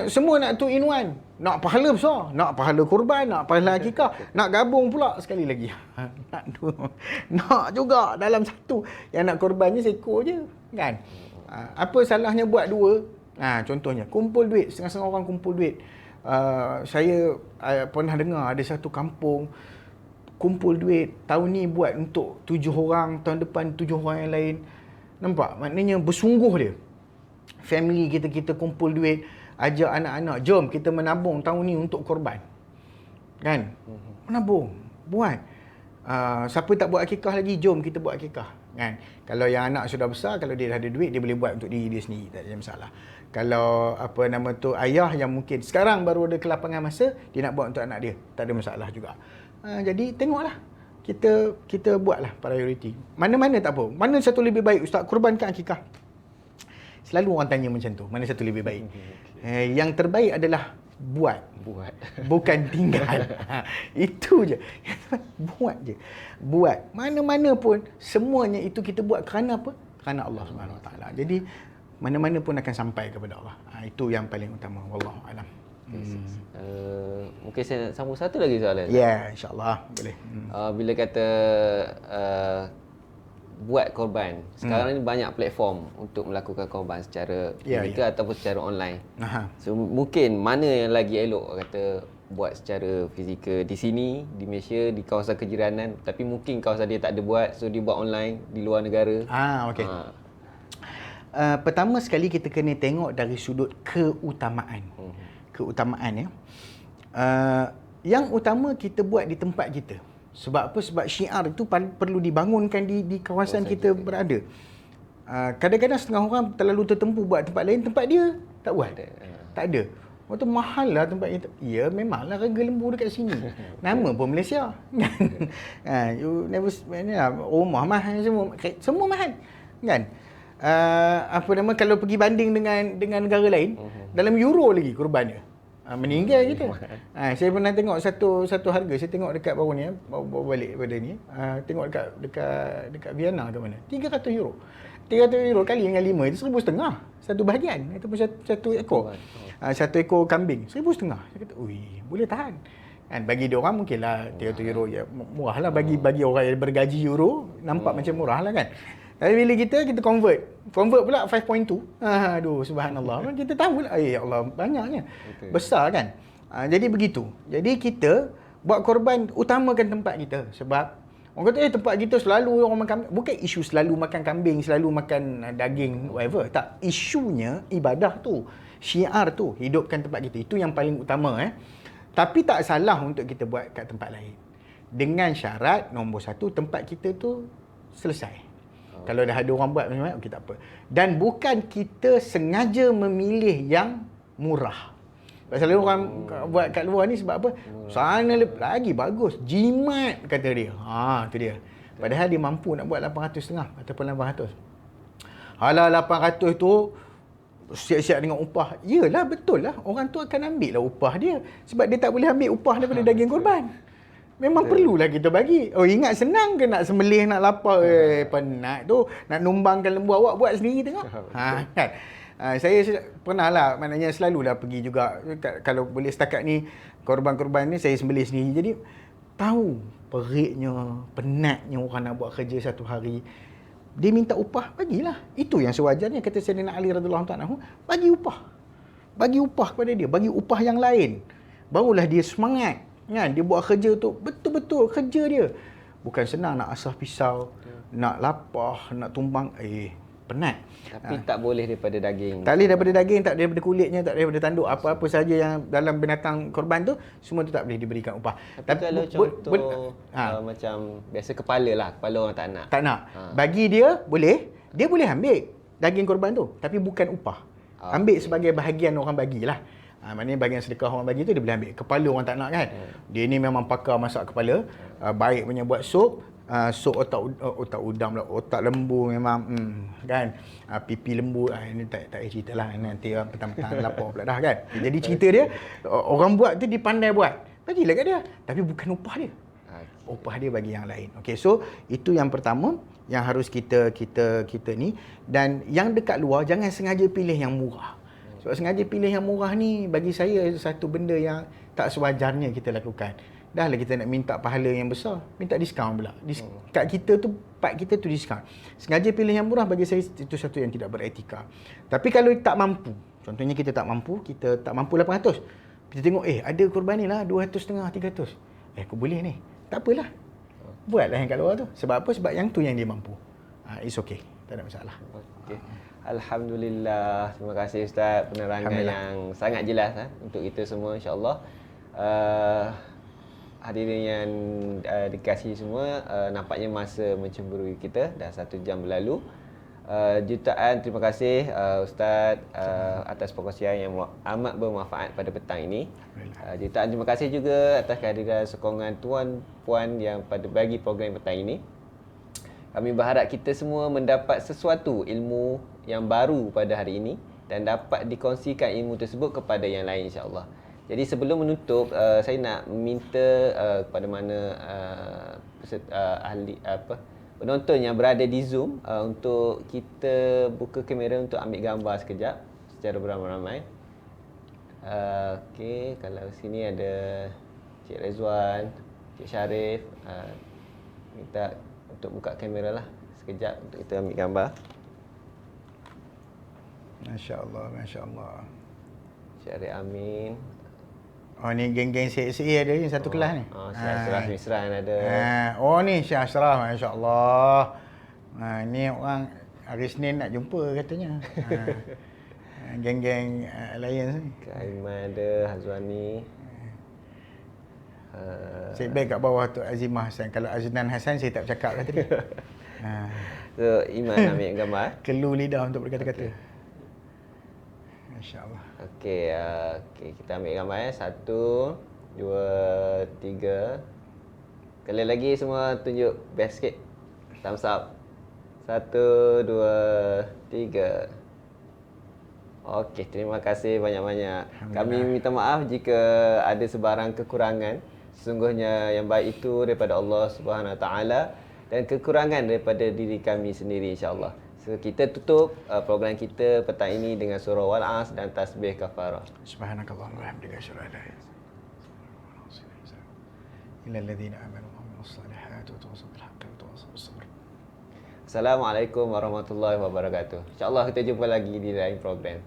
Semua nak 2 in 1. Nak pahala besar, nak pahala kurban, nak pahala akikah, nak gabung pula sekali lagi. Nak juga dalam satu. Yang nak kurbannya seekor je, kan? Apa salahnya buat 2? Contohnya, kumpul duit, setengah-setengah orang kumpul duit. Saya pernah dengar ada satu kampung kumpul duit, tahun ni buat untuk 7 orang, tahun depan 7 orang yang lain. Nampak? Maknanya bersungguh dia. Family kita kumpul duit, ajak anak-anak, jom kita menabung tahun ni untuk korban. Kan? Menabung, buat. Siapa tak buat akikah lagi, jom kita buat akikah. Kan? Kalau yang anak sudah besar, kalau dia dah ada duit, dia boleh buat untuk diri dia sendiri, tak ada masalah. Kalau ayah yang mungkin sekarang baru ada kelapangan masa, dia nak buat untuk anak dia, tak ada masalah juga. Jadi tengoklah, kita buatlah priority. Mana-mana tak apa. Mana satu lebih baik, Ustaz, kurbankan akikah? Selalu orang tanya macam tu, mana satu lebih baik? Yang terbaik adalah buat. Bukan tinggal. Itu je. Buat je. Buat. Mana-mana pun, semuanya itu kita buat kerana apa? Kerana Allah Subhanahu Wa Taala. Jadi mana-mana pun akan sampai kepada Allah. Itu yang paling utama. Wallahu a'lam. Mungkin saya nak sambung satu lagi soalan. Ya, insya-Allah boleh. Bila kata buat korban, sekarang ni banyak platform untuk melakukan korban secara fizikal ataupun secara online. So mungkin mana yang lagi elok kata buat secara fizikal di sini, di Malaysia, di kawasan kejiranan, tapi mungkin kawasan dia tak ada buat, so dia buat online di luar negara. Okey. Pertama sekali kita kena tengok dari sudut keutamaan. Keutamaan ya. Yang utama kita buat di tempat kita. Sebab apa? Sebab syiar itu perlu dibangunkan di kawasan kita berada. Kadang-kadang setengah orang terlalu tertempu buat tempat lain, tempat dia tak buat. Tak ada. Waktu mahal lah tempat itu. Ya, memanglah harga lembu dekat sini. Nama pun Malaysia. You never, rumah mahal semua mahal. Kan? apa nama, kalau pergi banding dengan negara lain, dalam euro lagi korban dia. Meninggal kita. Saya pernah tengok satu harga, saya tengok dekat bawah ni, bawa balik pada ni. Tengok dekat Vienna ke mana. 300 euro. 300 euro kali dengan 5 itu 1,500 satu bahagian ataupun satu ekor. Satu ekor kambing 1,500. Saya kata, "Ui, boleh tahan." Kan bagi dia orang mungkinlah 300 euro ya murah lah, bagi orang yang bergaji euro nampak macam murah lah kan. Tapi bila kita convert pula 5.2. Aduh, subhanallah. Kita tahu lah, ya Allah, banyaknya. Besar kan? Jadi begitu. Jadi kita buat korban, utamakan tempat kita. Sebab orang kata tempat kita selalu orang makan, bukan isu selalu makan kambing, selalu makan daging, whatever. Tak, isunya ibadah tu. Syiar tu, hidupkan tempat kita. Itu yang paling utama. Tapi tak salah untuk kita buat kat tempat lain. Dengan syarat nombor satu, tempat kita tu selesai. Kalau dah ada orang buat macam-macam, okey tak apa. Dan bukan kita sengaja memilih yang murah. Selalu orang buat kat luar ni sebab apa? Sana lagi bagus. Jimat kata dia. Tu dia. Padahal dia mampu nak buat 800.5 ataupun 800. Alah 800 tu siap-siap dengan upah. Yelah, betul lah. Orang tu akan ambil lah upah dia. Sebab dia tak boleh ambil upah daripada daging korban. Memang perlulah kita bagi. Ingat senang ke nak sembelih, nak lapar? Penat tu. Nak numbangkan lembu, awak buat sendiri tengok. Kan? Saya pernah lah, maknanya selalulah pergi juga. Kalau boleh setakat ni, korban-korban ni saya sembelih sendiri. Jadi, tahu periknya, penatnya orang nak buat kerja satu hari. Dia minta upah, bagilah. Itu yang sewajarnya, kata Sayyidina Ali radhiyallahu anhu, bagi upah. Bagi upah kepada dia, bagi upah yang lain. Barulah dia semangat. Kan? Dia buat kerja tu betul-betul kerja dia. Bukan senang nak asah pisau, nak lapah, nak tumbang. Penat. Tapi tak boleh daripada daging. Tak boleh daripada daging, tak daripada kulitnya, tak daripada tanduk. Apa-apa saja yang dalam binatang korban tu, semua tu tak boleh diberikan upah. Tapi kalau contoh macam biasa kepala lah, kepala orang tak nak. Tak nak. Bagi dia boleh, dia boleh ambil daging korban tu, tapi bukan upah. Ambil sebagai bahagian orang bagilah. Maknanya bahagian sedekah orang bagi tu dia boleh ambil. Kepala orang tak nak kan. Dia ni memang pakar masak kepala. Baik punya buat sup. Sup otak udang pula. Otak lembu memang kan. Pipi lembu. Ini tak cerita lah. Nanti petang-petang lapar pula dah kan. Jadi cerita dia, orang buat tu dia pandai buat. Bagilah kat dia. Tapi bukan upah dia. Upah dia bagi yang lain. Okey, so itu yang pertama yang harus kita ni. Dan yang dekat luar jangan sengaja pilih yang murah. Sebab sengaja pilih yang murah ni bagi saya satu benda yang tak sewajarnya kita lakukan. Dah lah kita nak minta pahala yang besar, minta diskaun pula. Kat kita tu, part kita tu diskaun. Sengaja pilih yang murah bagi saya itu satu yang tidak beretika. Tapi kalau tak mampu, contohnya kita tak mampu 800. Kita tengok ada korban ni lah 250, 300. Aku boleh ni. Tak apalah. Buatlah yang kat luar tu. Sebab apa? Sebab yang tu yang dia mampu. It's okay. Tak ada masalah. Okay. Alhamdulillah. Terima kasih Ustaz, penerangan yang sangat jelas untuk kita semua, insya-Allah. Hadirin yang dikasihi semua, nampaknya masa mencemburui kita, dah 1 jam berlalu. Jutaan terima kasih Ustaz atas perkongsian yang amat bermanfaat pada petang ini. Jutaan terima kasih juga atas kehadiran sokongan tuan-puan yang pada bagi program petang ini. Kami berharap kita semua mendapat sesuatu ilmu yang baru pada hari ini dan dapat dikongsikan ilmu tersebut kepada yang lain, insya-Allah. Jadi sebelum menutup, saya nak minta kepada mana penonton yang berada di Zoom untuk kita buka kamera untuk ambil gambar sekejap secara beramai-ramai. Okey, kalau sini ada Cik Rezwan, Cik Sharif, minta untuk buka kamera lah sekejap untuk kita ambil gambar. Masya-Allah, masya-Allah. Cik Arif Amin. Ni geng-geng CXA ada ni satu kelas ni. Syekh Ashraf Misran ada. Ni Syekh Ashraf, masya-Allah. Ni orang hari Senin nak jumpa katanya. Geng-geng Alliance ni. Kak Aiman ada, Hazwani. Saya baik kat bawah tu Azimah Hasan. Kalau Aznan Hasan saya tak bercakap lah tadi. So Iman ambil gambar. Kelu lidah untuk berkata-kata. Masya-Allah. Okey, kita ambil gambar 1, 2, 3. Kali lagi semua tunjuk best sikit. Thumbs up. 1, 2 3. Okey, terima kasih banyak-banyak. Kami minta maaf jika ada sebarang kekurangan. Sesungguhnya yang baik itu daripada Allah Subhanahu Wa Taala dan kekurangan daripada diri kami sendiri insya-Allah. So, kita tutup program kita petang ini dengan surah Wal-As dan tasbih kafarah. Subhanakallahumma wa bihamdika asyhadu an la ilaha illa anta alladziina aamanu wa 'amilus salihati wa tawassaw bil haqqi wa tawassaw bis sabr. Assalamualaikum warahmatullahi wabarakatuh. InsyaAllah kita jumpa lagi di lain program.